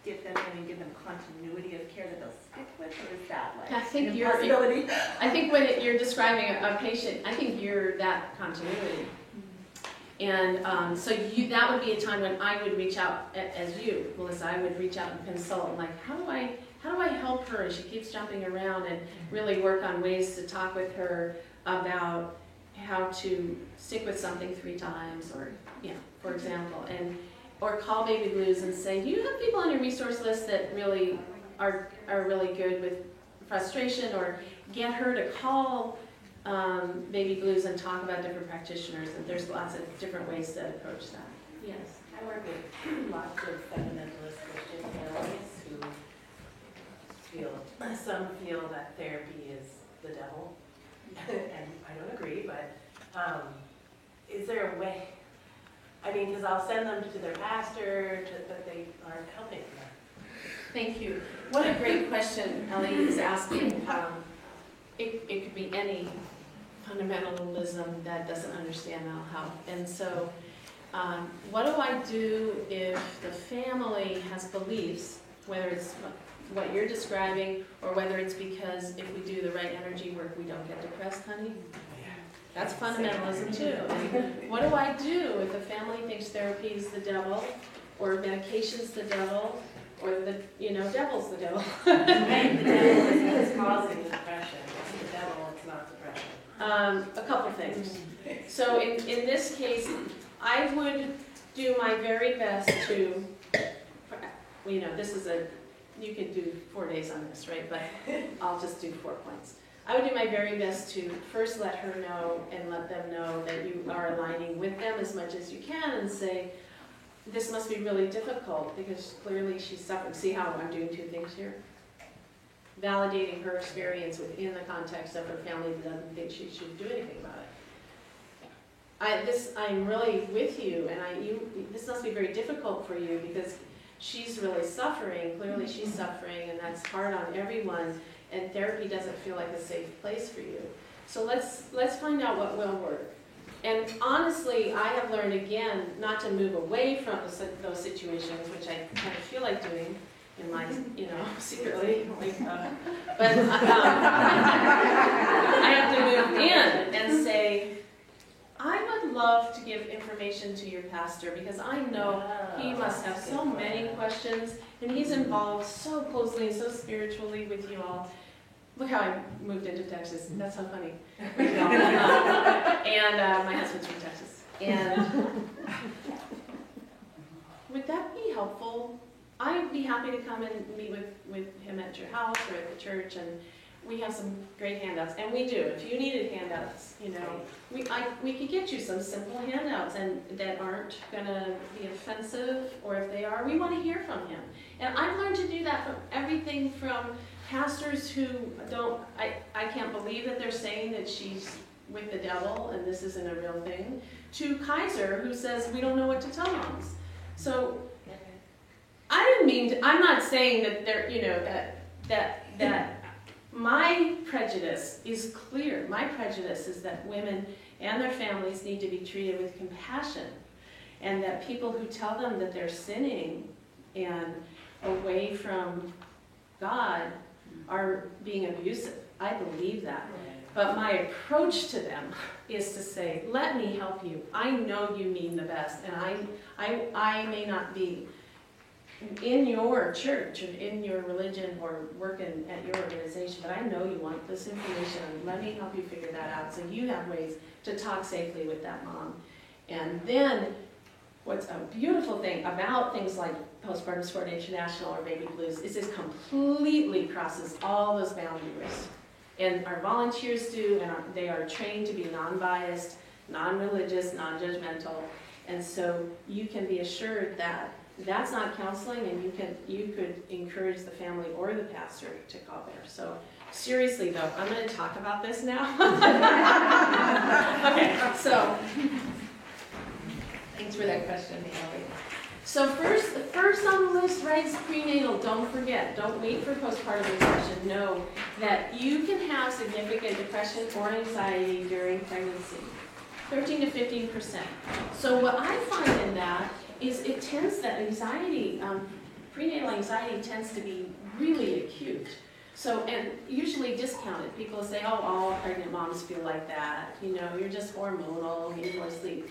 get them in and give them continuity of care that they'll stick with, or is that like I think an you're- impossibility? I think when you're describing a patient, I think you're that continuity. And so that would be a time when I would reach out, as you, Melissa, I would reach out and consult, like, how do I help her as she keeps jumping around, and really work on ways to talk with her about how to stick with something 3 times, or, for example, or call Baby Blues and say, do you have people on your resource list that really are really good with frustration, or get her to call Baby Blues and talk about different practitioners, and there's lots of different ways to approach that. Yes. I work with lots of fundamentalist Christian families who some feel that therapy is the devil, and I don't agree, but is there a way? I mean, because I'll send them to their pastor, but they aren't helping them. Thank you. What a great question Ellie is asking. It could be any fundamentalism that doesn't understand mental health. And so what do I do if the family has beliefs, whether it's what you're describing, or whether it's because if we do the right energy work, we don't get depressed, honey? That's fundamentalism too. And what do I do if the family thinks therapy is the devil, or medication's the devil, or the devil's the devil? Right, the devil is causing depression. It's the devil, it's not depression. A couple things. So in this case, I would do my very best to, you could do 4 days on this, right? But I'll just do 4 points. I would do my very best to first let her know and let them know that you are aligning with them as much as you can, and say, this must be really difficult because clearly she's suffering. See how I'm doing 2 things here? Validating her experience within the context of her family that doesn't think she should do anything about it. I'm really with you, and this must be very difficult for you because she's really suffering. Clearly she's suffering, and that's hard on everyone, and therapy doesn't feel like a safe place for you. So let's find out what will work. And honestly, I have learned again not to move away from those situations, which I kind of feel like doing in my, secretly. But I have to move in and say, I would love to give information to your pastor because I know he must have so many questions, and he's involved so closely and so spiritually with you all. Look how I moved into Texas. That's so funny. And my husband's from Texas. And would that be helpful? I'd be happy to come and meet with him at your house or at the church, and we have some great handouts, and we do. If you needed handouts, we could get you some simple handouts, and that aren't gonna be offensive, or if they are, we want to hear from him. And I've learned to do that from everything from pastors who I can't believe that they're saying that she's with the devil and this isn't a real thing, to Kaiser who says we don't know what to tell moms. So I'm not saying that they're, that my prejudice is clear. My prejudice is that women and their families need to be treated with compassion, and that people who tell them that they're sinning and away from God are being abusive. I believe that. But my approach to them is to say, let me help you. I know you mean the best, and I may not be in your church or in your religion or working at your organization, but I know you want this information, and let me help you figure that out so you have ways to talk safely with that mom. And then what's a beautiful thing about things like Postpartum Support International or Baby Blues is this completely crosses all those boundaries. And our volunteers do, and they are trained to be non-biased, non-religious, non-judgmental. And so you can be assured that that's not counseling, and you could encourage the family or the pastor to call there. So seriously though, I'm going to talk about this now. Okay, so thanks for that question, Ellie. So first on the list, right, is prenatal. Don't forget, don't wait for postpartum depression. Know that you can have significant depression or anxiety during pregnancy, 13 to 15%. So what I find in that is it tends that anxiety, prenatal anxiety tends to be really acute. So, and usually discounted. People say, oh, all pregnant moms feel like that. You know, you're just hormonal, you need more sleep.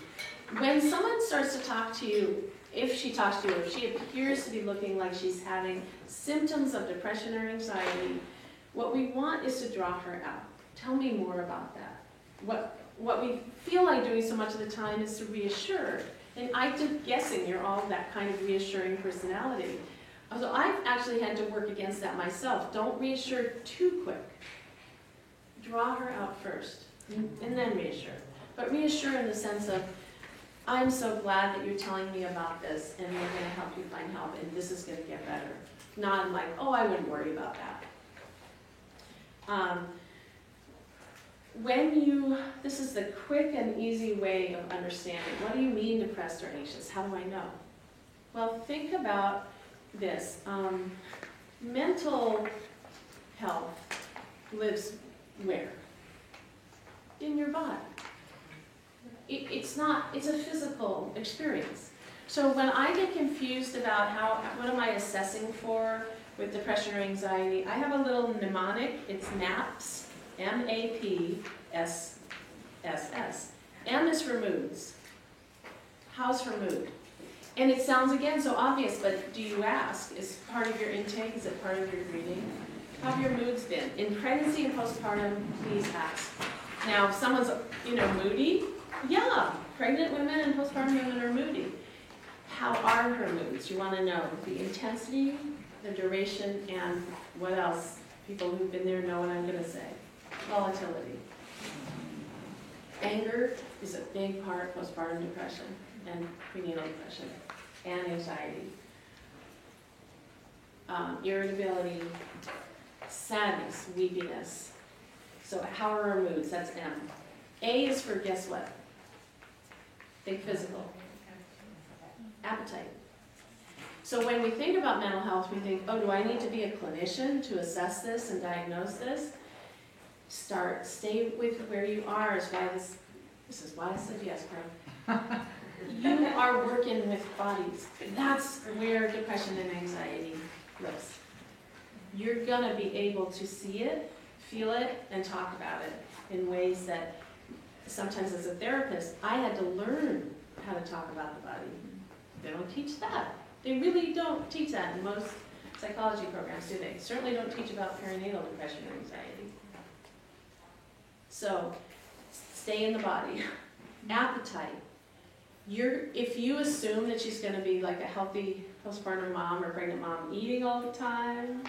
When someone starts to talk to you, if she talks to you, if she appears to be looking like she's having symptoms of depression or anxiety, what we want is to draw her out. Tell me more about that. What we feel like doing so much of the time is to reassure. And I'm guessing you're all that kind of reassuring personality. So I've actually had to work against that myself. Don't reassure too quick. Draw her out first, and then reassure. But reassure in the sense of, I'm so glad that you're telling me about this, and we're going to help you find help, and this is going to get better. Not like, oh, I wouldn't worry about that. This is the quick and easy way of understanding. What do you mean depressed or anxious? How do I know? Well, think about this. Mental health lives where? In your body. It's a physical experience. So when I get confused about what am I assessing for with depression or anxiety, I have a little mnemonic. It's MAPS, M-A-P-S-S-S. M is for moods. How's her mood? And it sounds, again, so obvious, but do you ask? Is part of your intake, is it part of your reading? How have your moods been? In pregnancy and postpartum, please ask. Now, if someone's, moody, yeah, pregnant women and postpartum women are moody. How are her moods? You want to know the intensity, the duration, and what else? People who've been there know what I'm going to say. Volatility. Anger is a big part of postpartum depression and prenatal depression and anxiety. Irritability, sadness, weepiness. So how are our moods? That's M. A is for guess what? Think physical. Appetite. So when we think about mental health, we think, oh, do I need to be a clinician to assess this and diagnose this? Stay with where you are. This is why I said yes, Carl. You are working with bodies. That's where depression and anxiety lives. You're gonna be able to see it, feel it, and talk about it in ways that sometimes as a therapist, I had to learn how to talk about the body. They don't teach that. They really don't teach that in most psychology programs, do they? Certainly don't teach about perinatal depression or anxiety. So, stay in the body. Appetite. If you assume that she's going to be like a healthy postpartum mom or pregnant mom eating all the time,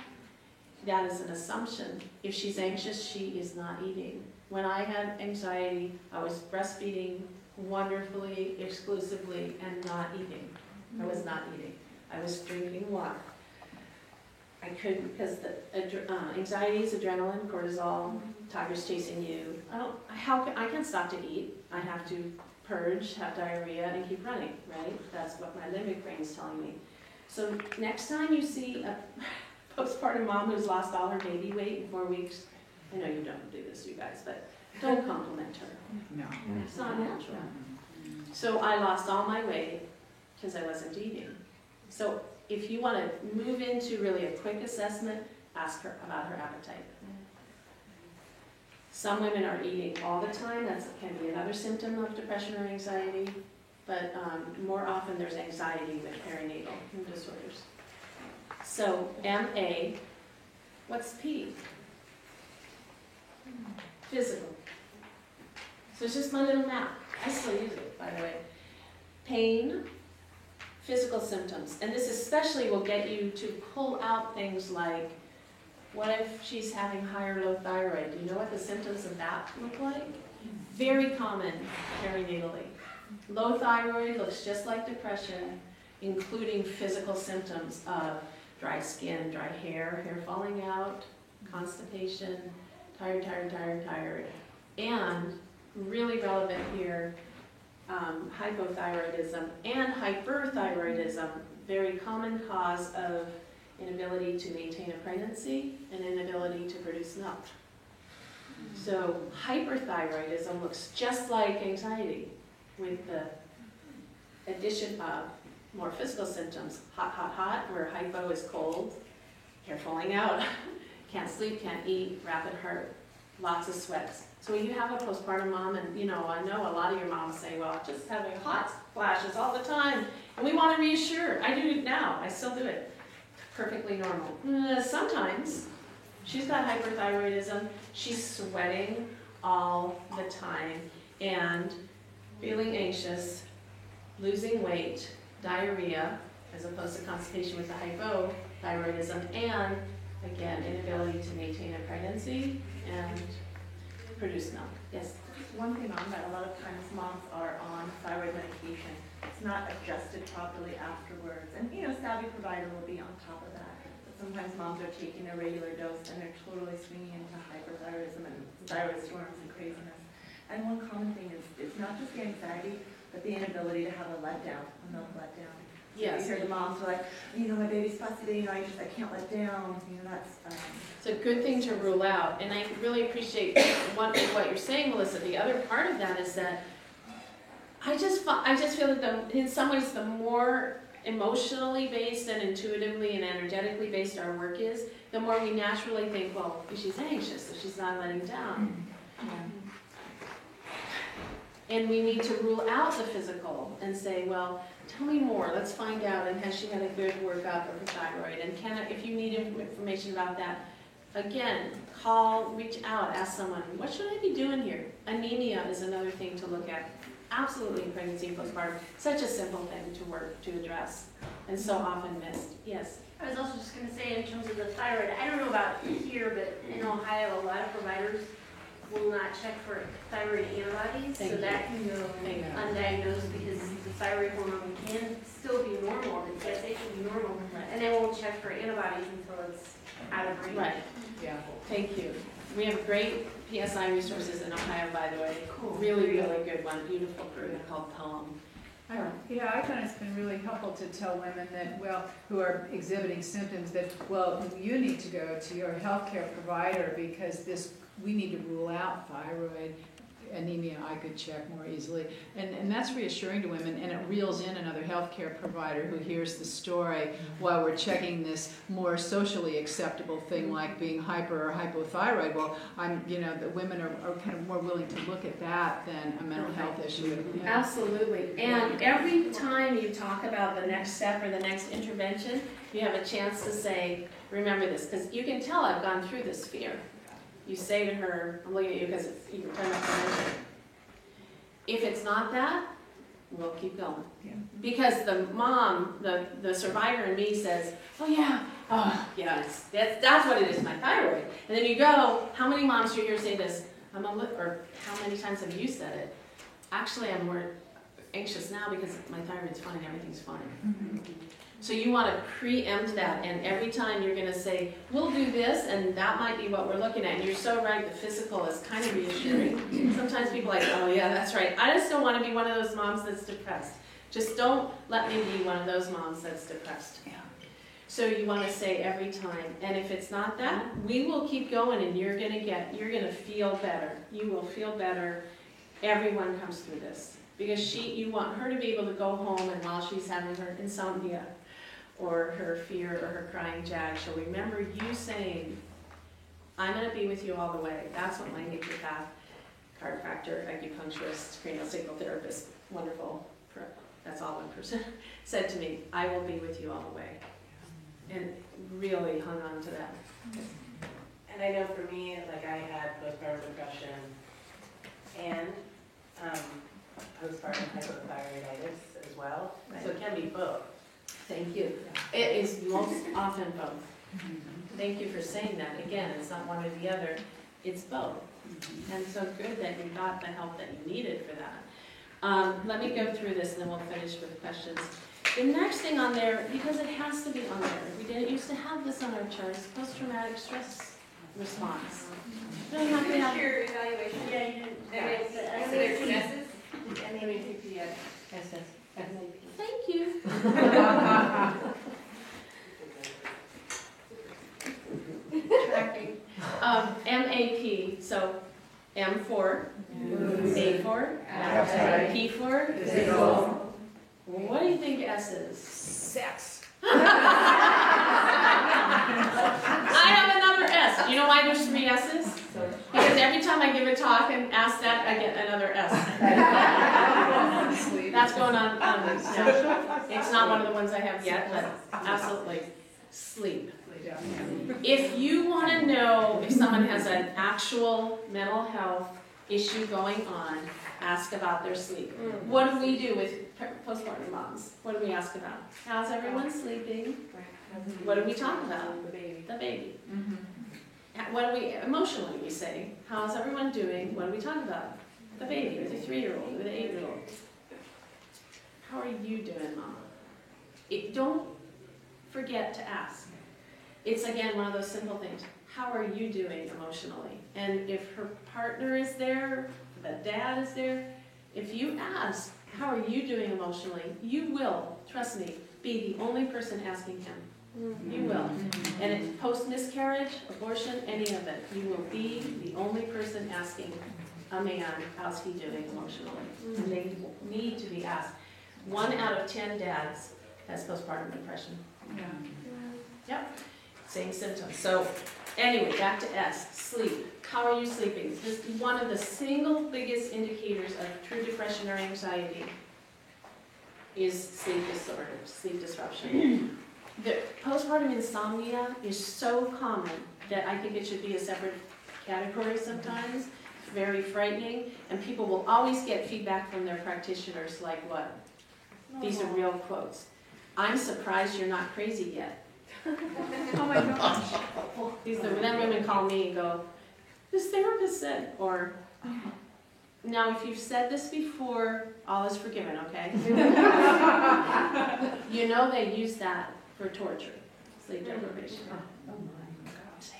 that is an assumption. If she's anxious, she is not eating. When I had anxiety, I was breastfeeding wonderfully, exclusively, and not eating. I was not eating. I was drinking water. I couldn't, because the anxiety is adrenaline, cortisol, tiger's chasing you. I can't stop to eat. I have to purge, have diarrhea, and keep running, right? That's what my limbic brain is telling me. So next time you see a postpartum mom who's lost all her baby weight in 4 weeks, I know you don't do this, you guys, but don't compliment her. No. It's not natural. So I lost all my weight because I wasn't eating. So if you want to move into really a quick assessment, ask her about her appetite. Some women are eating all the time. That can be another symptom of depression or anxiety, but more often there's anxiety with perinatal disorders. So MA, what's P? Physical. So it's just my little map. I still use it, by the way. Pain, physical symptoms. And this especially will get you to pull out things like, what if she's having high or low thyroid? Do you know what the symptoms of that look like? Very common perinatally. Low thyroid looks just like depression, including physical symptoms of dry skin, dry hair, hair falling out, constipation, tired. And really relevant here, hypothyroidism and hyperthyroidism, very common cause of inability to maintain a pregnancy and inability to produce milk. So hyperthyroidism looks just like anxiety with the addition of more physical symptoms. Hot, hot, hot, where hypo is cold, hair falling out, can't sleep, can't eat, rapid heart, lots of sweats. So when you have a postpartum mom, and you know, I know a lot of your moms say, well, just having hot flashes all the time, and we want to reassure. I do it now, I still do it. Perfectly normal. Sometimes she's got hyperthyroidism, she's sweating all the time, and feeling anxious, losing weight, diarrhea, as opposed to constipation with the hypothyroidism, and again, inability to maintain a pregnancy and produce milk. Yes? One thing on that, a lot of times moms are on thyroid medication. It's not adjusted properly afterwards. And, you know, savvy provider will be on top of that. But sometimes moms are taking their regular dose and they're totally swinging into hyperthyroidism and thyroid storms and craziness. And one common thing is it's not just the anxiety, but the inability to have a letdown, a milk letdown. Yes. You hear the moms are like, you know, my baby's fussy, you know, I can't let down. You know, that's It's a good thing to rule out, and I really appreciate what you're saying, Melissa. The other part of that is that I just feel that in some ways the more emotionally based and intuitively and energetically based our work is, the more we naturally think, well, she's anxious, so she's not letting down. And we need to rule out the physical and say, well, tell me more, let's find out, and has she had a good workup of her thyroid, and if you need information about that, again, call, reach out, ask someone, what should I be doing here? Anemia is another thing to look at, absolutely in pregnancy and postpartum, such a simple thing to address, and so often missed. Yes? I was also just going to say, in terms of the thyroid, I don't know about here, but in Ohio, a lot of providers will not check for thyroid antibodies, so that can go undiagnosed because the thyroid hormone can still be normal, the TSH will be normal, and they won't check for antibodies until it's out of range. Right. Yeah. Thank you. We have great PSI resources in Ohio, by the way. Cool. Really, really good one. Beautiful program called Poem. Yeah, I find it's been really helpful to tell women that, well, who are exhibiting symptoms that, well, you need to go to your healthcare provider because we need to rule out thyroid, anemia I could check more easily. And that's reassuring to women, and it reels in another healthcare provider who hears the story while we're checking this more socially acceptable thing like being hyper or hypothyroid. Well, the women are kind of more willing to look at that than a mental health issue. Yeah. Absolutely. And every time you talk about the next step or the next intervention, you have a chance to say, remember this, because you can tell I've gone through this fear. You say to her, I'm looking at you because you were talking about prevention. If it's not that, we'll keep going. Yeah. Because the mom, the survivor in me says, that's what it is, my thyroid. And then you go, how many moms do you hear say this? Or how many times have you said it? Actually, I'm more anxious now because my thyroid's fine, everything's fine. Mm-hmm. So you want to preempt that, and every time you're going to say, we'll do this, and that might be what we're looking at. And you're so right, the physical is kind of reassuring. Sometimes people are like, oh yeah, that's right. I just don't want to be one of those moms that's depressed. Just don't let me be one of those moms that's depressed. Yeah. So you want to say every time, and if it's not that, we will keep going, and you're going to feel better. You will feel better. Everyone comes through this. Because you want her to be able to go home, and while she's having her insomnia, or her fear, or her crying jag, she'll remember you saying, I'm going to be with you all the way. That's what my naturopath, chiropractor, acupuncturist, cranial sacral therapist, wonderful, that's all one person, said to me, I will be with you all the way. And really hung on to that. And I know for me, like I had postpartum depression and postpartum hypothyroiditis as well. Right. So it can be both. Thank you. It is most often both. Mm-hmm. Thank you for saying that. Again, it's not one or the other, it's both. Mm-hmm. And so good that you got the help that you needed for that. Let me go through this and then we'll finish with questions. The next thing on there, because it has to be on there, we didn't used to have this on our charts, post-traumatic stress response. Your evaluation. Yeah, you didn't. And it's successes. And maybe PPS. P for? Physical. What do you think S is? Sex. I have another S. You know why there's 3 S's? Because every time I give a talk and ask that, I get another S. Sleep. That's going on. Yeah. It's not one of the ones I have yet, but absolutely. Sleep. Yeah. If you want to know if someone has an actual mental health issue going on, ask about their sleep. What do we do with postpartum moms? What do we ask about? How's everyone sleeping? What do we talk about? The baby. The baby. Mhm. What do we, emotionally we say, how's everyone doing? What do we talk about? The baby, or the 3-year-old, or the 8-year-old. How are you doing, Mama? Don't forget to ask. It's again one of those simple things. How are you doing emotionally? And if her partner is there, the dad is there, if you ask, how are you doing emotionally? You will, trust me, be the only person asking him. You will. And it's post-miscarriage, abortion, any of it, you will be the only person asking a man, how's he doing emotionally? And they need to be asked. 1 out of 10 dads has postpartum depression. Yeah. Yep, same symptoms. So anyway, back to S, sleep. How are you sleeping? This is one of the single biggest indicators of true depression or anxiety is sleep disorder, sleep disruption. The postpartum insomnia is so common that I think it should be a separate category sometimes. It's very frightening, and people will always get feedback from their practitioners like what? These are real quotes. I'm surprised you're not crazy yet. Oh my gosh. Then women call me and go, this therapist said, or, now if you've said this before, all is forgiven, okay? You know they use that for torture, sleep deprivation. Oh my gosh.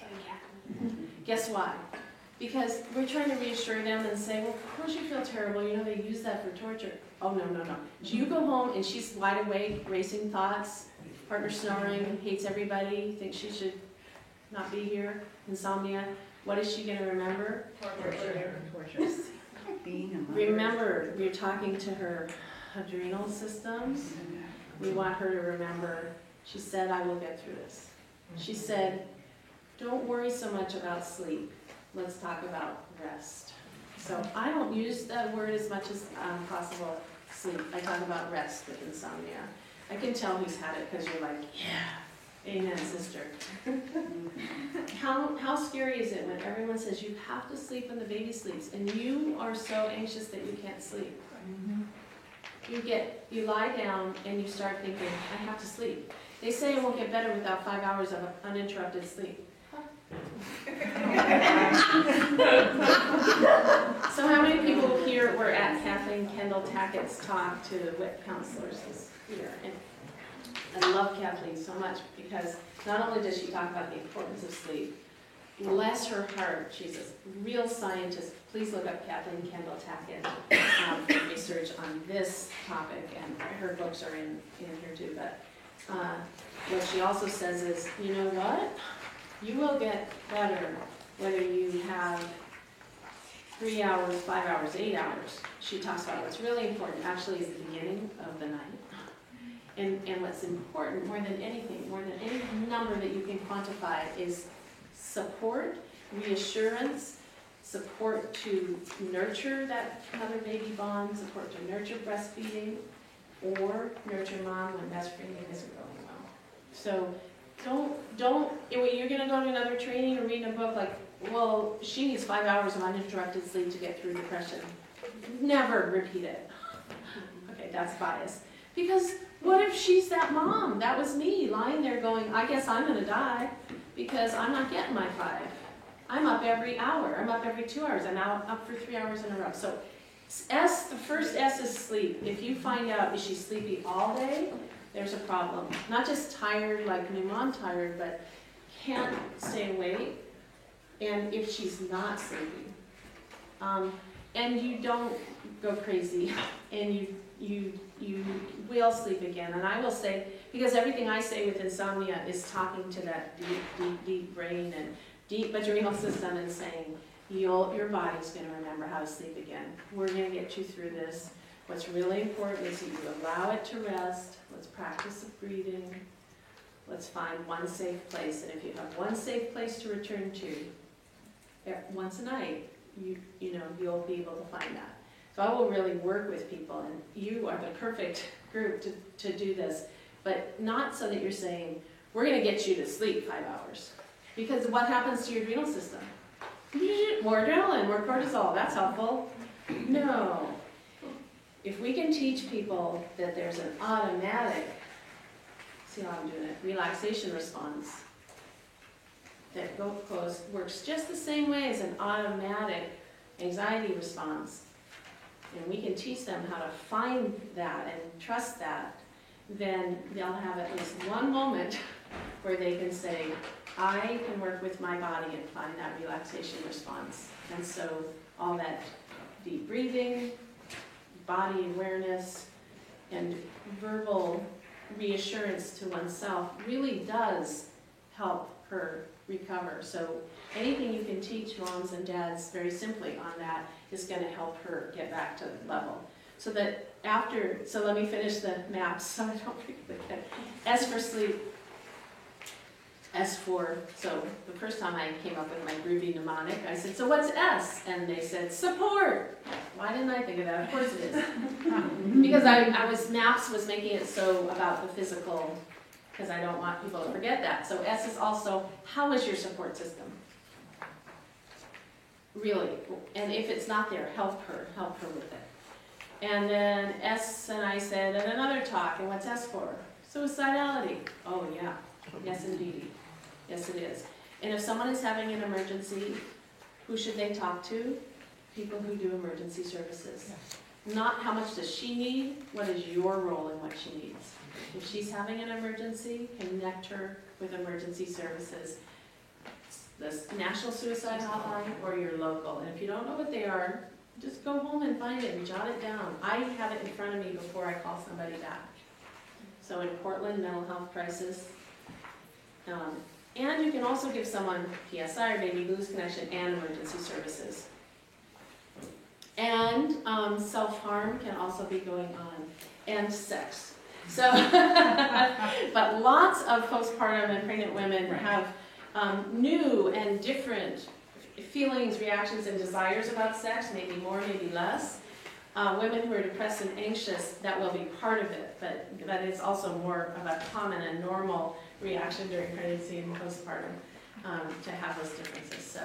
Guess why? Because we're trying to reassure them and say, well, of course you feel terrible, you know they use that for torture. Oh, no, no, no. So you go home and she's wide awake, racing thoughts, partner snoring, hates everybody, thinks she should not be here, insomnia. What is she going to remember? Torture. Being a mother. Remember, we're talking to her adrenal systems. We want her to remember, she said, I will get through this. She said, don't worry so much about sleep. Let's talk about rest. So I don't use that word as much as possible, sleep. I talk about rest with insomnia. I can tell who's had it because you're like, yeah, amen, sister. How scary is it when everyone says you have to sleep when the baby sleeps and you are so anxious that you can't sleep? You lie down and you start thinking, I have to sleep. They say it won't get better without 5 hours of uninterrupted sleep. So how many people here were at Kathleen Kendall Tackett's talk to the WIC counselors this year? And I love Kathleen so much because not only does she talk about the importance of sleep, bless her heart, she's a real scientist. Please look up Kathleen Kendall Tackett for research on this topic, and her books are in here too. But what she also says is, you know what? You will get better whether you have 3 hours, 5 hours, 8 hours. She talks about what's really important actually is the beginning of the night. And what's important more than anything, more than any number that you can quantify is support, reassurance, support to nurture that mother-baby bond, support to nurture breastfeeding, or nurture mom when breastfeeding isn't going well. So don't, you're gonna go to another training or read a book like, well, she needs 5 hours of uninterrupted sleep to get through depression. Never repeat it. Okay, that's bias. Because what if she's that mom? That was me lying there going, I guess I'm gonna die because I'm not getting my 5. I'm up every hour. I'm up every 2 hours. I'm now up for 3 hours in a row. So the first S is sleep. If you find out, is she sleepy all day? There's a problem. Not just tired, like new mom tired, but can't stay awake. And if she's not sleeping, and you don't go crazy, and you will sleep again. And I will say, because everything I say with insomnia is talking to that deep brain and deep adrenal system and saying, your body's going to remember how to sleep again. We're going to get you through this. What's really important is that you allow it to rest. Let's practice the breathing. Let's find one safe place. And if you have one safe place to return to once a night, you'll be able to find that. So I will really work with people, and you are the perfect group to do this, but not so that you're saying, we're going to get you to sleep 5 hours. Because what happens to your adrenal system? More adrenaline, more cortisol, that's helpful. No. If we can teach people that there's an automatic, see how I'm doing it, relaxation response, that works just the same way as an automatic anxiety response, and we can teach them how to find that and trust that, then they'll have at least one moment where they can say, I can work with my body and find that relaxation response. And so all that deep breathing, body awareness, and verbal reassurance to oneself really does help her recover. So anything you can teach moms and dads very simply on that is going to help her get back to level. So that so let me finish the maps so I don't forget. S for sleep. S for, so the first time I came up with my groovy mnemonic, I said, so what's S? And they said, support. Why didn't I think of that? Of course it is. Because MAPS was making it so about the physical, because I don't want people to forget that. So S is also, how is your support system? Really. And if it's not there, help her with it. And then S, and I said at another talk, and what's S for? Suicidality. Oh yeah, yes indeed. Yes it is. And if someone is having an emergency, who should they talk to? People who do emergency services. Not how much does she need, what is your role in what she needs. If she's having an emergency, connect her with emergency services. The National Suicide Hotline or your local. And if you don't know what they are, just go home and find it and jot it down. I have it in front of me before I call somebody back. So in Portland, mental health crisis. And you can also give someone PSI or baby blues connection and emergency services. And self-harm can also be going on, and sex. So, but lots of postpartum and pregnant women have new and different feelings, reactions, and desires about sex, maybe more, maybe less. Women who are depressed and anxious, that will be part of it, but it's also more of a common and normal reaction during pregnancy and postpartum to have those differences.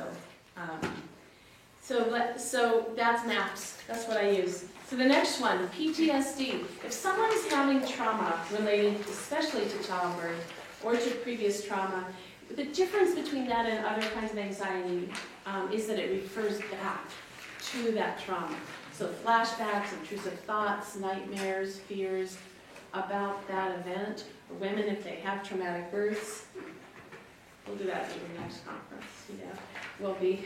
So that's MAPS. That's what I use. So the next one, PTSD. If someone is having trauma related especially to childbirth or to previous trauma, the difference between that and other kinds of anxiety is that it refers back to that trauma. So flashbacks, intrusive thoughts, nightmares, fears about that event. For women, if they have traumatic births, we'll do that in the next conference. Will be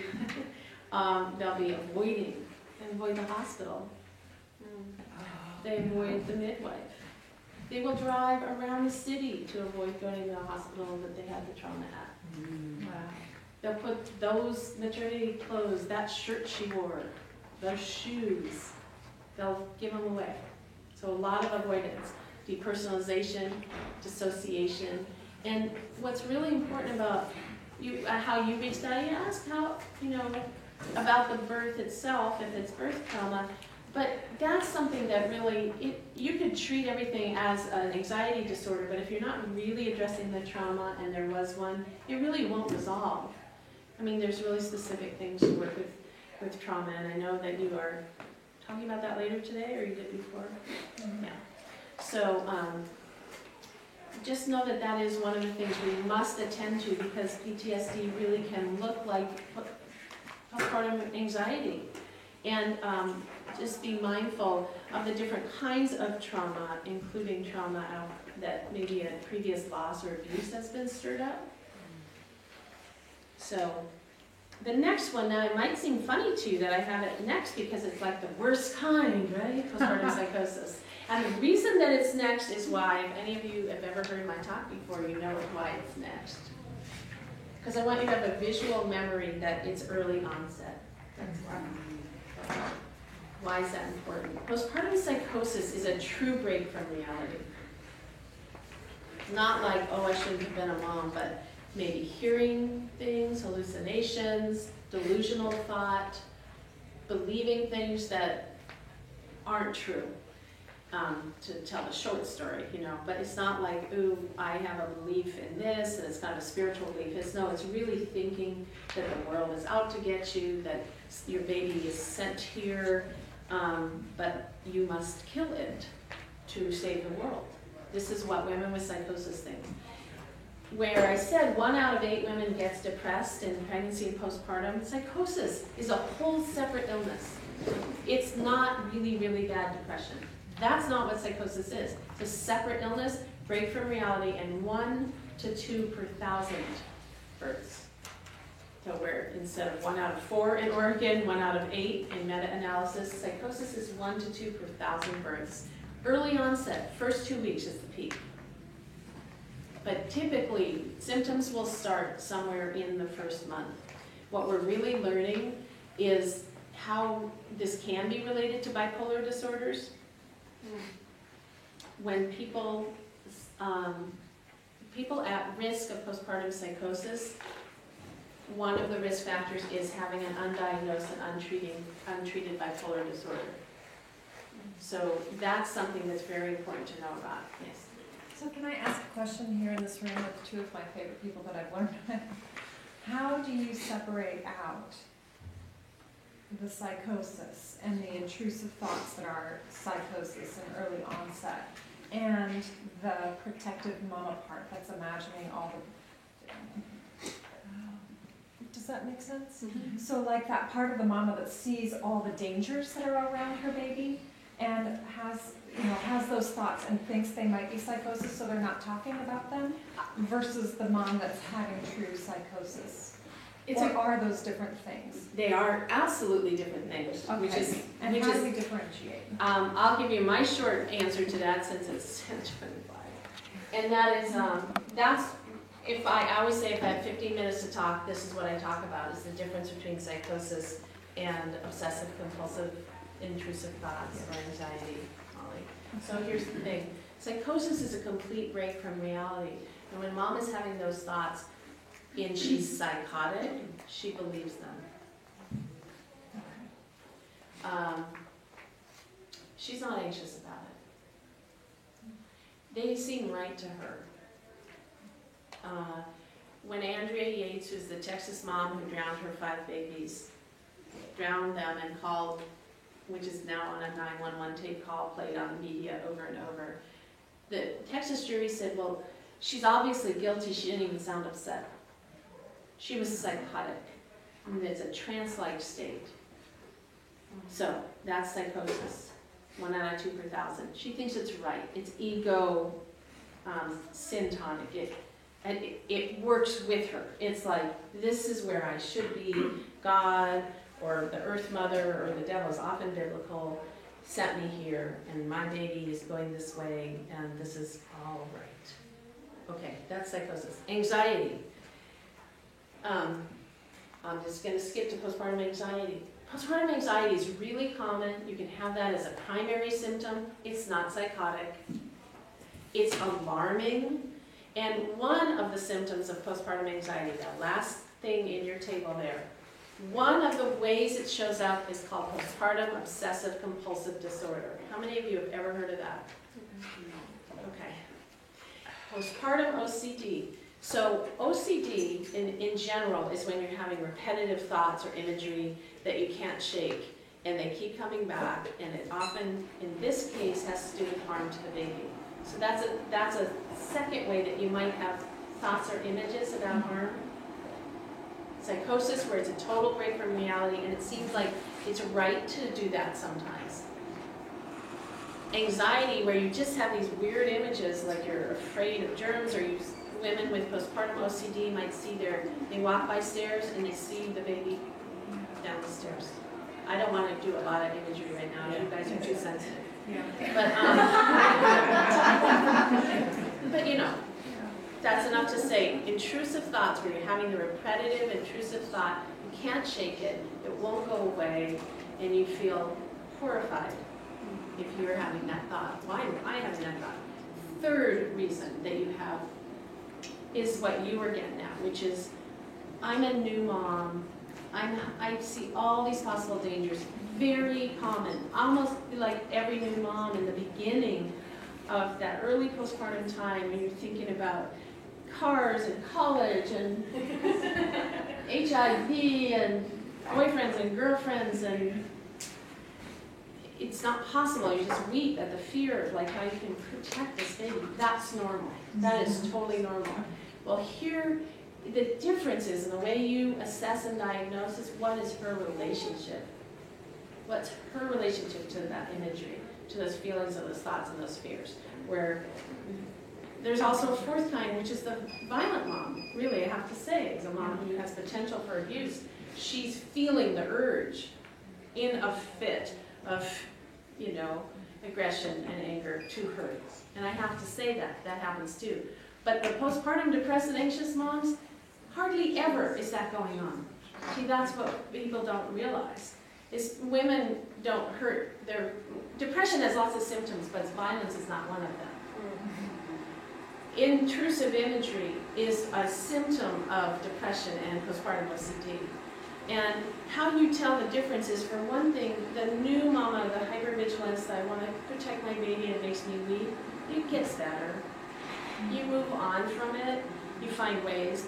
they'll be avoid the hospital. They avoid the midwife. They will drive around the city to avoid going to the hospital that they had the trauma at. Wow. They'll put those maternity clothes, that shirt she wore, those shoes, they'll give them away. So a lot of avoidance, depersonalization, dissociation. And what's really important about how you reached out, you asked how, about the birth itself, if it's birth trauma. But that's something that really, you could treat everything as an anxiety disorder, but if you're not really addressing the trauma, and there was one, it really won't resolve. I mean, there's really specific things to work with trauma, and I know that you are talking about that later today, or you did before? Yeah. So just know that that is one of the things we must attend to, because PTSD really can look like postpartum anxiety. And just be mindful of the different kinds of trauma, including trauma that maybe a previous loss or abuse has been stirred up. So the next one, now it might seem funny to you that I have it next because it's like the worst kind, right? Postpartum psychosis. And the reason that it's next is why, if any of you have ever heard my talk before, you know why it's next. Because I want you to have a visual memory that it's early onset. That's why. Why is that important? Postpartum psychosis is a true break from reality. Not like, oh, I shouldn't have been a mom, but maybe hearing things, hallucinations, delusional thought, believing things that aren't true. To tell a short story, but it's not like, ooh, I have a belief in this, and it's kind of a spiritual belief. It's really thinking that the world is out to get you, that your baby is sent here, but you must kill it to save the world. This is what women with psychosis think. Where I said 1 out of 8 women gets depressed in pregnancy and postpartum, psychosis is a whole separate illness. It's not really, really bad depression. That's not what psychosis is. It's a separate illness, break from reality, and 1 to 2 per 1,000 births. So where instead of 1 out of 4 in Oregon, 1 out of 8 in meta-analysis, psychosis is 1 to 2 per 1,000 births. Early onset, first 2 weeks is the peak. But typically, symptoms will start somewhere in the first month. What we're really learning is how this can be related to bipolar disorders. When people at risk of postpartum psychosis, one of the risk factors is having an undiagnosed and untreated bipolar disorder. So that's something that's very important to know about. Yes. So can I ask a question here in this room with 2 of my favorite people that I've learned with? How do you separate out the psychosis and the intrusive thoughts that are psychosis and early onset, and the protective mama part that's imagining all the... Does that make sense? Mm-hmm. So like that part of the mama that sees all the dangers that are around her baby and has those thoughts and thinks they might be psychosis, so they're not talking about them, versus the mom that's having true psychosis. Are those different things? They are absolutely different things. Okay. Which is, and how do we differentiate? I'll give you my short answer to that since it's 10:25. And that is, I always say if I have 15 minutes to talk, this is what I talk about, is the difference between psychosis and obsessive compulsive intrusive thoughts or anxiety, Molly. So here's the thing. Psychosis is a complete break from reality. And when mom is having those thoughts, and she's psychotic, she believes them. She's not anxious about it. They seem right to her. When Andrea Yates, who's the Texas mom who drowned her 5 babies, drowned them and called, which is now on a 911 tape call played on the media over and over, the Texas jury said, well, she's obviously guilty, she didn't even sound upset. She was psychotic. And it's a trance-like state. So that's psychosis. 1 out of 2 per 1,000. She thinks it's right. It's ego syntonic. It works with her. It's like, this is where I should be. God or the Earth Mother or the devil is often biblical, sent me here, and my baby is going this way, and this is all right. Okay, that's psychosis. Anxiety. I'm just going to skip to postpartum anxiety. Postpartum anxiety is really common. You can have that as a primary symptom. It's not psychotic. It's alarming. And one of the symptoms of postpartum anxiety, that last thing in your table there, one of the ways it shows up is called postpartum obsessive compulsive disorder. How many of you have ever heard of that? Okay. Postpartum OCD. So OCD in general is when you're having repetitive thoughts or imagery that you can't shake, and they keep coming back, and it often, in this case, has to do with harm to the baby. So that's a second way that you might have thoughts or images about harm. Psychosis, where it's a total break from reality, and it seems like it's right to do that sometimes. Anxiety, where you just have these weird images, like you're afraid of germs, or women with postpartum OCD might see they walk by stairs and they see the baby down the stairs. I don't want to do a lot of imagery right now. You guys are too sensitive. But that's enough to say intrusive thoughts, where you're having the repetitive intrusive thought, you can't shake it, it won't go away, and you feel horrified if you're having that thought. Why am I having that thought? Third reason that you have is what you were getting at, which is, I'm a new mom. I see all these possible dangers, very common, almost like every new mom in the beginning of that early postpartum time when you're thinking about cars and college and HIV and boyfriends and girlfriends, and it's not possible. You just weep at the fear of like how you can protect this baby. That's normal. That is totally normal. Well, here, the difference is in the way you assess and diagnose is what is her relationship. What's her relationship to that imagery, to those feelings and those thoughts and those fears? Where there's also a fourth kind, which is the violent mom. Really, I have to say, is a mom who has potential for abuse. She's feeling the urge in a fit of, you know, aggression and anger to her. And I have to say that happens too. But the postpartum depressed and anxious moms, hardly ever is that going on. See, that's what people don't realize. Is women don't hurt. Their depression has lots of symptoms, but violence is not one of them. Intrusive imagery is a symptom of depression and postpartum OCD. And how you tell the difference is, for one thing, the new mama, the hypervigilance, I want to protect my baby, and it makes me weak, it gets better. You move on from it, you find ways.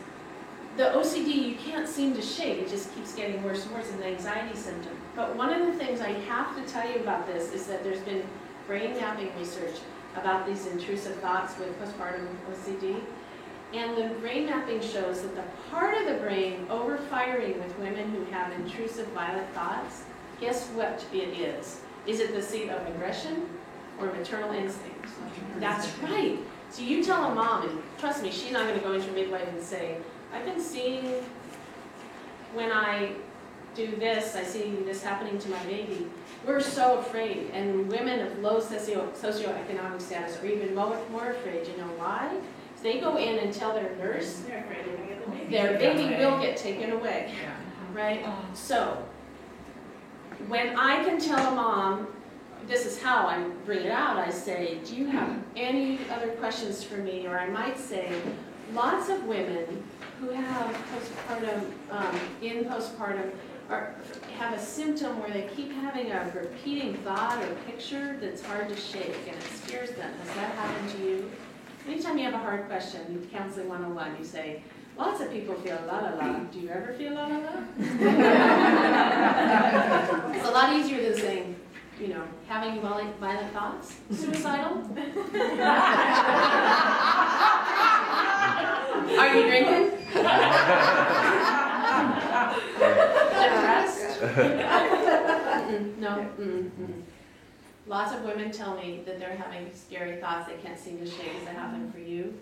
The OCD, you can't seem to shake, it just keeps getting worse and worse, it's an anxiety symptom. But one of the things I have to tell you about this is that there's been brain mapping research about these intrusive thoughts with postpartum OCD. And the brain mapping shows that the part of the brain overfiring with women who have intrusive violent thoughts, guess what it is? Is it the seat of aggression or maternal instinct? That's right. So you tell a mom, and trust me, she's not going to go into midwife and say, I've been seeing when I do this, I see this happening to my baby. We're so afraid, and women of low socioeconomic status are even more afraid. You know why? They go in and tell their nurse their baby will get taken away, right? So when I can tell a mom, this is how I bring it out, I say, do you have any other questions for me? Or I might say, lots of women who have postpartum, in postpartum, have a symptom where they keep having a repeating thought or picture that's hard to shake and it scares them. Has that happened to you? Anytime you have a hard question, in Counseling 101, you say, lots of people feel la la la. Do you ever feel la la la? It's a lot easier than saying, you know, having violent thoughts. Suicidal? Are you drinking? Depressed? No. Lots of women tell me that they're having scary thoughts they can't seem to shake. Does that happen for you?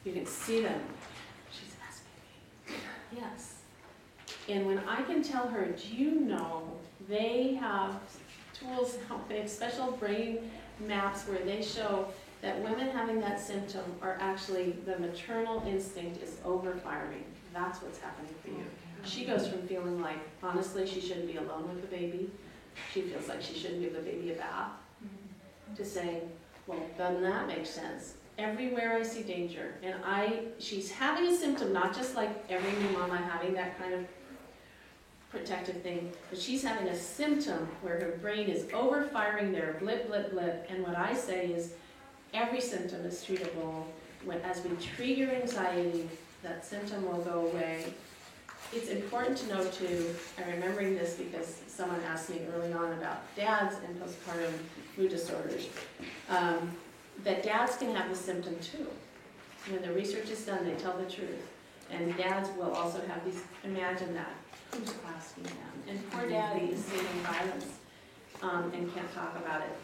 You can see them. She's asking me. Yes. And when I can tell her, do you know they have tools, they have special brain maps where they show that women having that symptom are actually, the maternal instinct is overfiring. That's what's happening for you. She goes from feeling like, honestly, she shouldn't be alone with the baby. She feels like she shouldn't give the baby a bath, to saying, well, doesn't that make sense? Everywhere I see danger, and she's having a symptom, not just like every new mama having that kind of protective thing, but she's having a symptom where her brain is overfiring there, blip, blip, blip, and what I say is, every symptom is treatable. As we treat your anxiety, that symptom will go away. It's important to know too, I'm remembering this because someone asked me early on about dads and postpartum mood disorders, that dads can have the symptom too. When the research is done, they tell the truth. And dads will also have these, imagine that, who's asking them? And poor daddy is seeing violence and can't talk about it.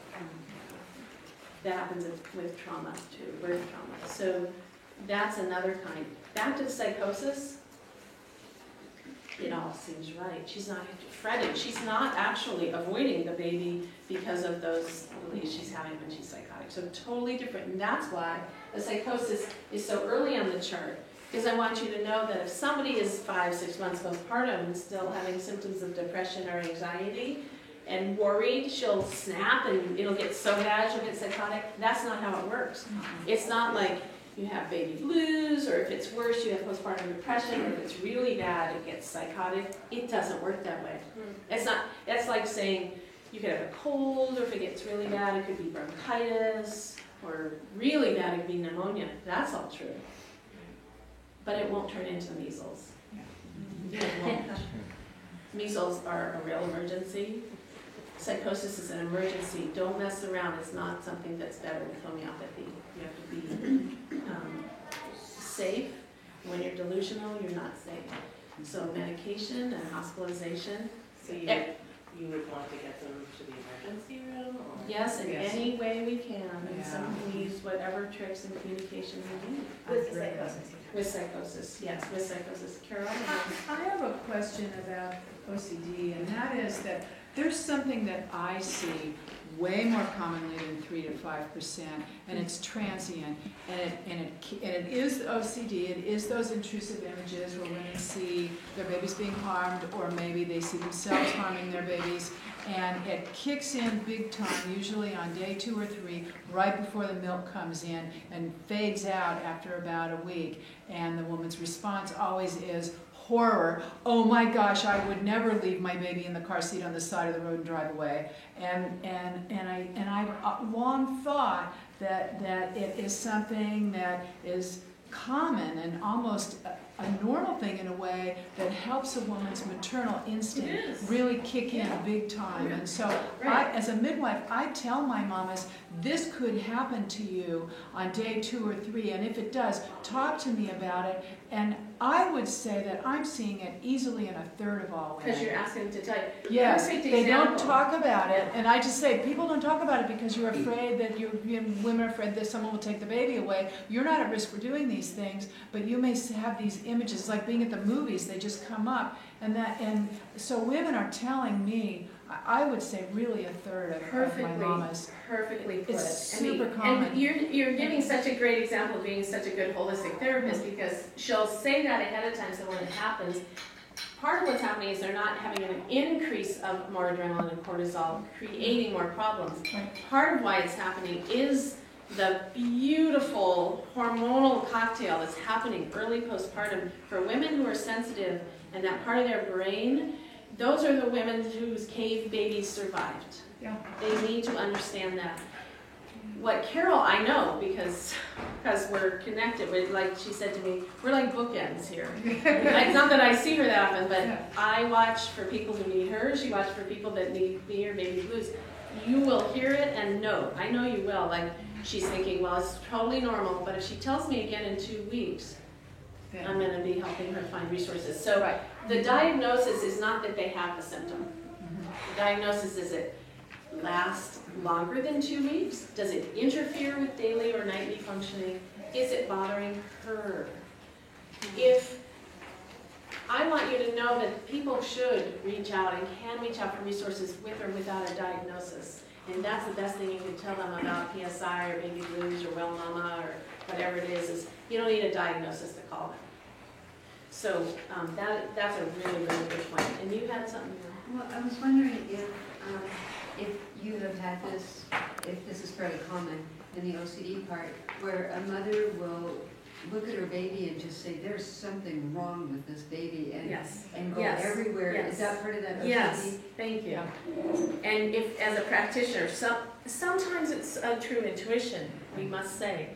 That happens with trauma too, birth trauma. So that's another kind. Back to the psychosis. It all seems right. She's not fretting. She's not actually avoiding the baby because of those beliefs she's having when she's psychotic. So totally different. And that's why the psychosis is so early on the chart. Because I want you to know that if somebody is 5-6 months postpartum and still having symptoms of depression or anxiety, and worried, she'll snap and it'll get so bad she'll get psychotic. That's not how it works. It's not like you have baby blues, or if it's worse, you have postpartum depression, or if it's really bad, it gets psychotic. It doesn't work that way. It's not, that's like saying you could have a cold, or if it gets really bad, it could be bronchitis, or really bad, it could be pneumonia. That's all true. But it won't turn into measles. It won't. Measles are a real emergency. Psychosis is an emergency. Don't mess around. It's not something that's better with homeopathy. You have to be safe. When you're delusional, you're not safe. So medication and hospitalization. So you would want to get them to the emergency room? Or? Yes, in Yes. any way we can. And Yeah. some can use whatever tricks and communication we need. With the psychosis. With psychosis, yes, with psychosis. Carol? I have a question about OCD, and that is that there's something that I see way more commonly than 3 to 5%, and it's transient, and it is OCD. It is those intrusive images where women see their babies being harmed, or maybe they see themselves harming their babies, and it kicks in big time, usually on day 2 or 3, right before the milk comes in, and fades out after about a week. And the woman's response always is horror. Oh my gosh, I would never leave my baby in the car seat on the side of the road and drive away. And I've long thought that it is something that is common and almost a normal thing in a way that helps a woman's maternal instinct really kick in big time. And so as a midwife, I tell my mamas, this could happen to you on day 2 or 3, and if it does, talk to me about it. And I would say that I'm seeing it easily in 1/3 of all women. Because you're asking to tell you. Yes, Perfect they don't example. talk about it, and I just say, people don't talk about it because you're afraid that women are afraid that someone will take the baby away. You're not at risk for doing these things, but you may have these images, like being at the movies, they just come up, and so women are telling me, I would say really 1/3 of my mamas. Perfectly put. It's super and common. And you're giving such a great example of being such a good holistic therapist, because she'll say that ahead of time, so when it happens, part of what's happening is they're not having an increase of more adrenaline and cortisol, creating more problems. Part of why it's happening is the beautiful hormonal cocktail that's happening early postpartum for women who are sensitive, and that part of their brain. Those are the women whose cave babies survived. Yeah. They need to understand that. What Carol, I know, because we're connected, like she said to me, we're like bookends here. It's not that I see her that often, but I watch for people who need her. She watches for people that need me or baby blues. You will hear it and know. I know you will. Like, she's thinking, well, it's totally normal, but if she tells me again in 2 weeks, I'm going to be helping her find resources. So the diagnosis is not that they have the symptom. The diagnosis is it lasts longer than 2 weeks? Does it interfere with daily or nightly functioning? Is it bothering her? If I want you to know that people should reach out and can reach out for resources with or without a diagnosis. And that's the best thing you can tell them about PSI or baby blues or well mama or whatever it is you don't need a diagnosis to call them. So that's a really, really good point. And you had something? Well, I was wondering if you have had this, if this is fairly common in the OCD part, where a mother will look at her baby and just say, there's something wrong with this baby, and go everywhere. Yes. Is that part of that OCD? Yes, thank you. And if, as a practitioner, sometimes it's a true intuition, we must say.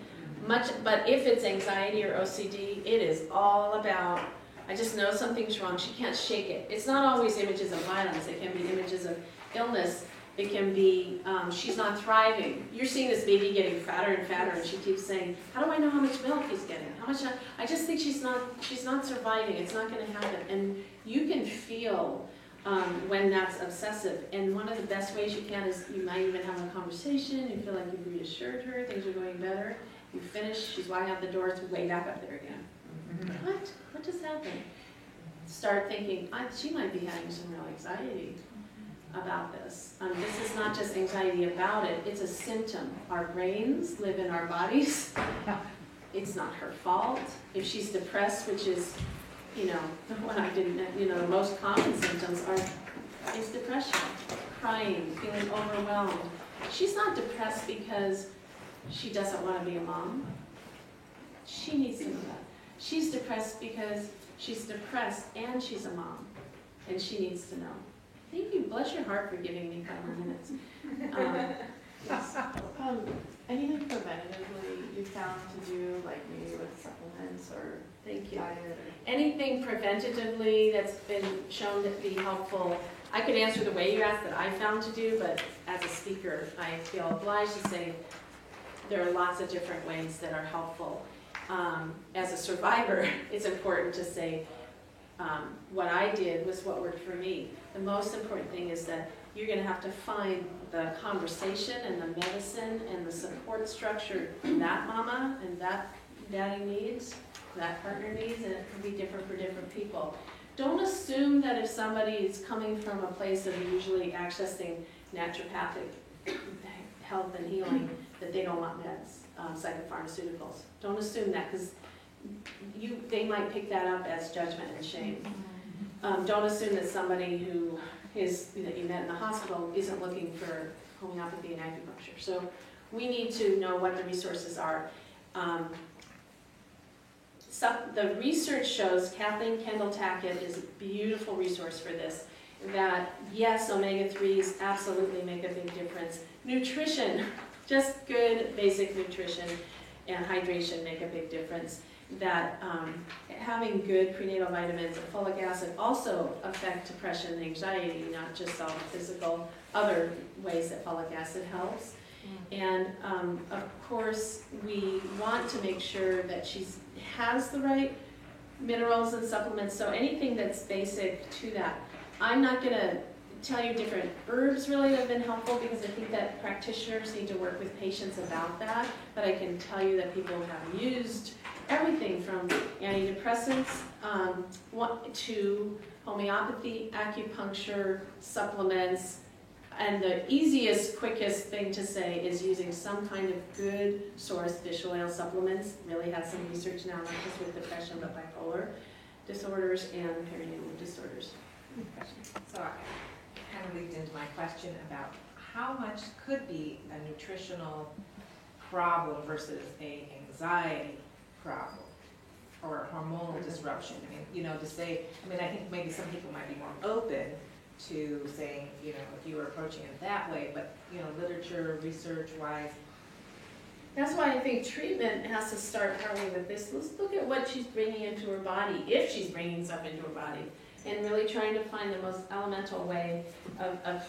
But if it's anxiety or OCD, it is all about, I just know something's wrong, she can't shake it. It's not always images of violence, it can be images of illness, it can be she's not thriving. You're seeing this baby getting fatter and fatter, and she keeps saying, how do I know how much milk he's getting? How much? I just think she's not surviving, it's not going to happen. And you can feel when that's obsessive. And one of the best ways you can is you might even have a conversation, you feel like you've reassured her, things are going better. You finish, she's walking out the door, it's way back up there again. What just happened? Start thinking, she might be having some real anxiety about this. This is not just anxiety about it, it's a symptom. Our brains live in our bodies. It's not her fault. If she's depressed, which is, what I didn't, the most common symptoms is depression, crying, feeling overwhelmed, she's not depressed because she doesn't want to be a mom. She needs to know that. She's depressed because she's depressed and she's a mom, and she needs to know. Thank you. Bless your heart for giving me 5 more minutes. Yes. Anything preventatively you found to do, like maybe with supplements or Thank you. diet or? Anything preventatively that's been shown to be helpful, I could answer the way you asked that I found to do, but as a speaker, I feel obliged to say there are lots of different ways that are helpful. As a survivor, it's important to say what I did was what worked for me. The most important thing is that you're going to have to find the conversation and the medicine and the support structure that mama and that daddy needs, that partner needs, and it can be different for different people. Don't assume that if somebody is coming from a place of usually accessing naturopathic health and healing that they don't want meds, psychopharmaceuticals. Don't assume that, because they might pick that up as judgment and shame. Don't assume that somebody that you met in the hospital isn't looking for homeopathy and acupuncture. So we need to know what the resources are. The research shows, Kathleen Kendall-Tackett is a beautiful resource for this, that yes, omega-3s absolutely make a big difference. Nutrition, just good basic nutrition and hydration make a big difference. That having good prenatal vitamins and folic acid also affect depression and anxiety, not just all the physical, other ways that folic acid helps. And of course, we want to make sure that she has the right minerals and supplements, so anything that's basic to that. I'm not going to tell you different herbs really that have been helpful, because I think that practitioners need to work with patients about that, but I can tell you that people have used everything from antidepressants to homeopathy, acupuncture, supplements, and the easiest, quickest thing to say is using some kind of good source fish oil supplements. Really had some research now, not just with depression, but bipolar disorders and perinatal disorders. So I kind of leads into my question about how much could be a nutritional problem versus a anxiety problem or a hormonal disruption. I mean, to say, I think maybe some people might be more open to saying, if you were approaching it that way, but, literature, research-wise. That's why I think treatment has to start partly with this. Let's look at what she's bringing into her body, if she's bringing stuff into her body, and really trying to find the most elemental way of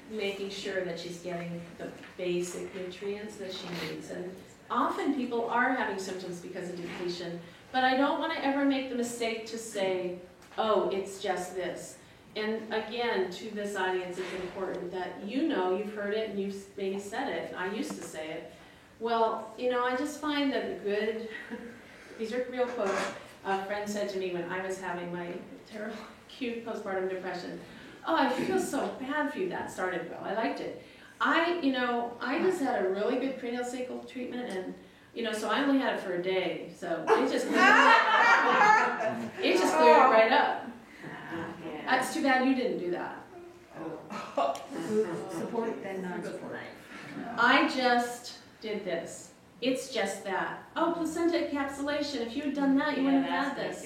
making sure that she's getting the basic nutrients that she needs. And often people are having symptoms because of depletion, but I don't want to ever make the mistake to say, oh, it's just this. And again, to this audience, it's important that you've heard it and you've maybe said it. I used to say it. Well, I just find that these are real quotes. A friend said to me when I was having my terrible acute postpartum depression, oh, I feel so bad for you. That started well. I liked it. I just had a really good prenatal cycle treatment, and so I only had it for a day. So it just cleared it right up. It's too bad you didn't do that. Support then non-support. I just did this. It's just that. Oh, placenta encapsulation. If you had done that, you wouldn't have had this.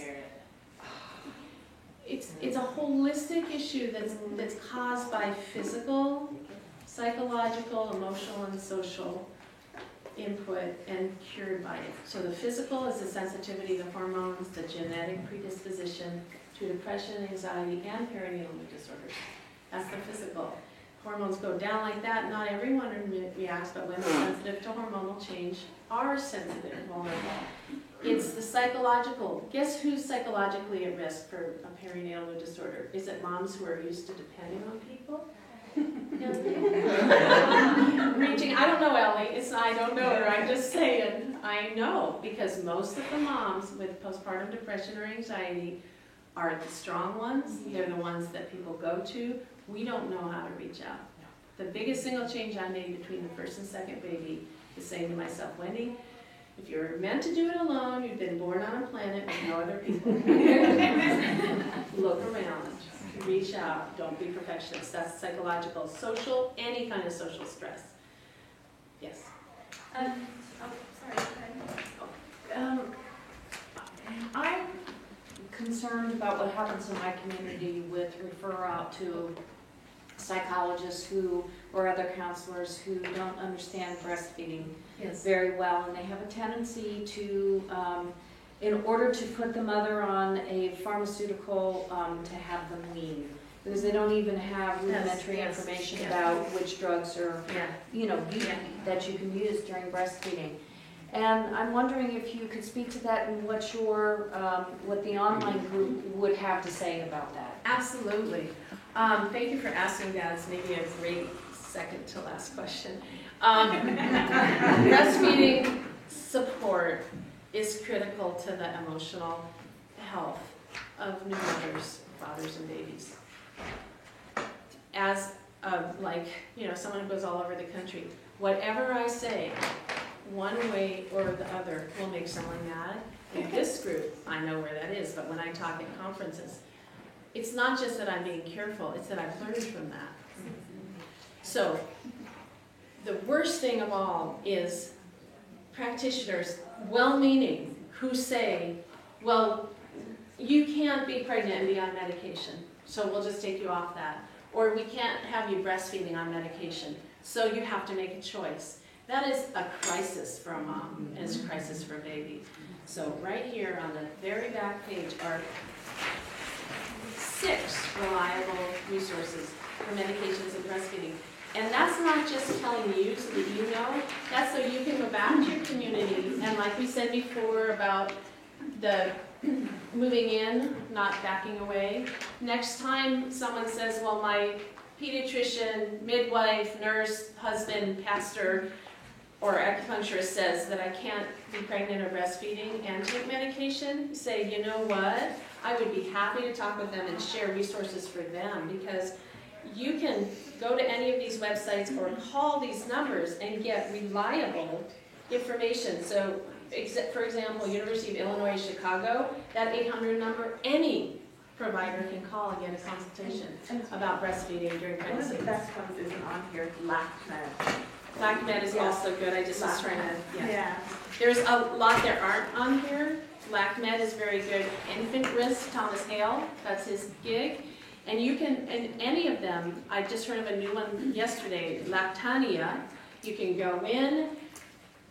It's a holistic issue that's caused by physical, psychological, emotional, and social input and cured by it. So the physical is the sensitivity, the hormones, the genetic predisposition to depression, anxiety, and perinatal mood disorders. That's the physical. Hormones go down like that. Not everyone reacts, but women sensitive to hormonal change are sensitive and vulnerable. It's the psychological. Guess who's psychologically at risk for a perinatal mood disorder? Is it moms who are used to depending on people? Reaching, I don't know, Ellie. I don't know her. I'm just saying. I know, because most of the moms with postpartum depression or anxiety are the strong ones. They're the ones that people go to. We don't know how to reach out. The biggest single change I made between the first and second baby is saying to myself, Wendy, if you're meant to do it alone, you've been born on a planet with no other people. Look around. reach out, don't be perfectionists. That's psychological, social, any kind of social stress. Yes. Oh, sorry, I'm concerned about what happens in my community with refer out to psychologists or other counselors who don't understand breastfeeding Yes. very well, and they have a tendency to, in order to put the mother on a pharmaceutical, to have them wean. Because they don't even have rudimentary yes, information yeah. about which drugs are, Yeah. that you can use during breastfeeding. And I'm wondering if you could speak to that and what the online group would have to say about that. Absolutely. Thank you for asking that. It's maybe a great second to last question. Breastfeeding support is critical to the emotional health of new mothers, fathers, and babies. As someone who goes all over the country, whatever I say, one way or the other will make someone mad. In this group, I know where that is, but when I talk at conferences, it's not just that I'm being careful, it's that I've learned from that. So, the worst thing of all is practitioners, well-meaning, who say, well, you can't be pregnant and be on medication, so we'll just take you off that. Or we can't have you breastfeeding on medication, so you have to make a choice. That is a crisis for a mom, and it's a crisis for a baby. So right here on the very back page are 6 reliable resources for medications and breastfeeding. And that's not just telling you so that you know, that's so you can go back to your community, and like we said before about the moving in, not backing away. Next time someone says, well, my pediatrician, midwife, nurse, husband, pastor, or acupuncturist says that I can't be pregnant or breastfeeding and take medication, say, you know what? I would be happy to talk with them and share resources for them, because you can go to any of these websites or call these numbers and get reliable information. So, for example, University of Illinois Chicago, that 800 number, any provider can call and get a consultation about breastfeeding during One of pregnancy. the best ones isn't on here, LactMed. LactMed is also good. I just was trying to, Yeah. There's a lot that aren't on here. LactMed is very good. Infant Risk, Thomas Hale, that's his gig. And you can, and any of them, I just heard of a new one yesterday, Lactania. You can go in,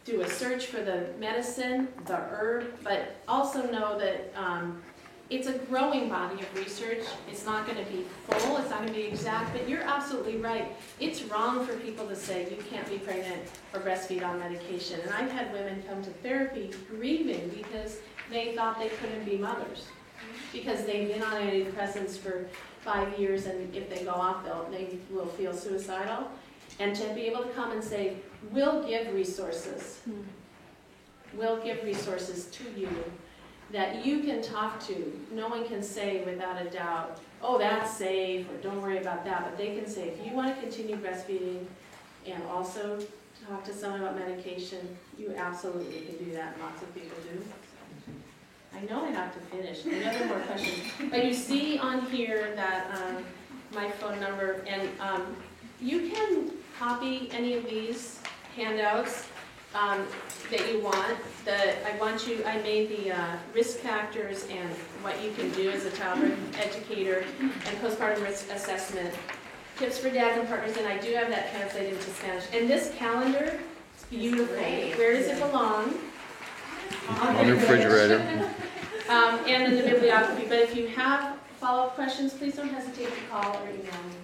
do a search for the medicine, the herb, but also know that it's a growing body of research. It's not going to be full, it's not going to be exact, but you're absolutely right. It's wrong for people to say you can't be pregnant or breastfeed on medication. And I've had women come to therapy grieving because they thought they couldn't be mothers, because they've been on antidepressants for 5 years, and if they go off, they will feel suicidal. And to be able to come and say, we'll give resources. We'll give resources to you that you can talk to. No one can say without a doubt, oh, that's safe, or don't worry about that. But they can say, if you want to continue breastfeeding and also talk to someone about medication, you absolutely can do that, and lots of people do. I know I have to finish. I know there are more questions. But you see on here that my phone number, and you can copy any of these handouts that you want. I made the risk factors and what you can do as a childbirth educator and postpartum risk assessment, tips for dads and partners, and I do have that translated into Spanish. And this calendar, it's beautiful. Where does it belong? On the refrigerator. And in the bibliography. But if you have follow-up questions, please don't hesitate to call or email me.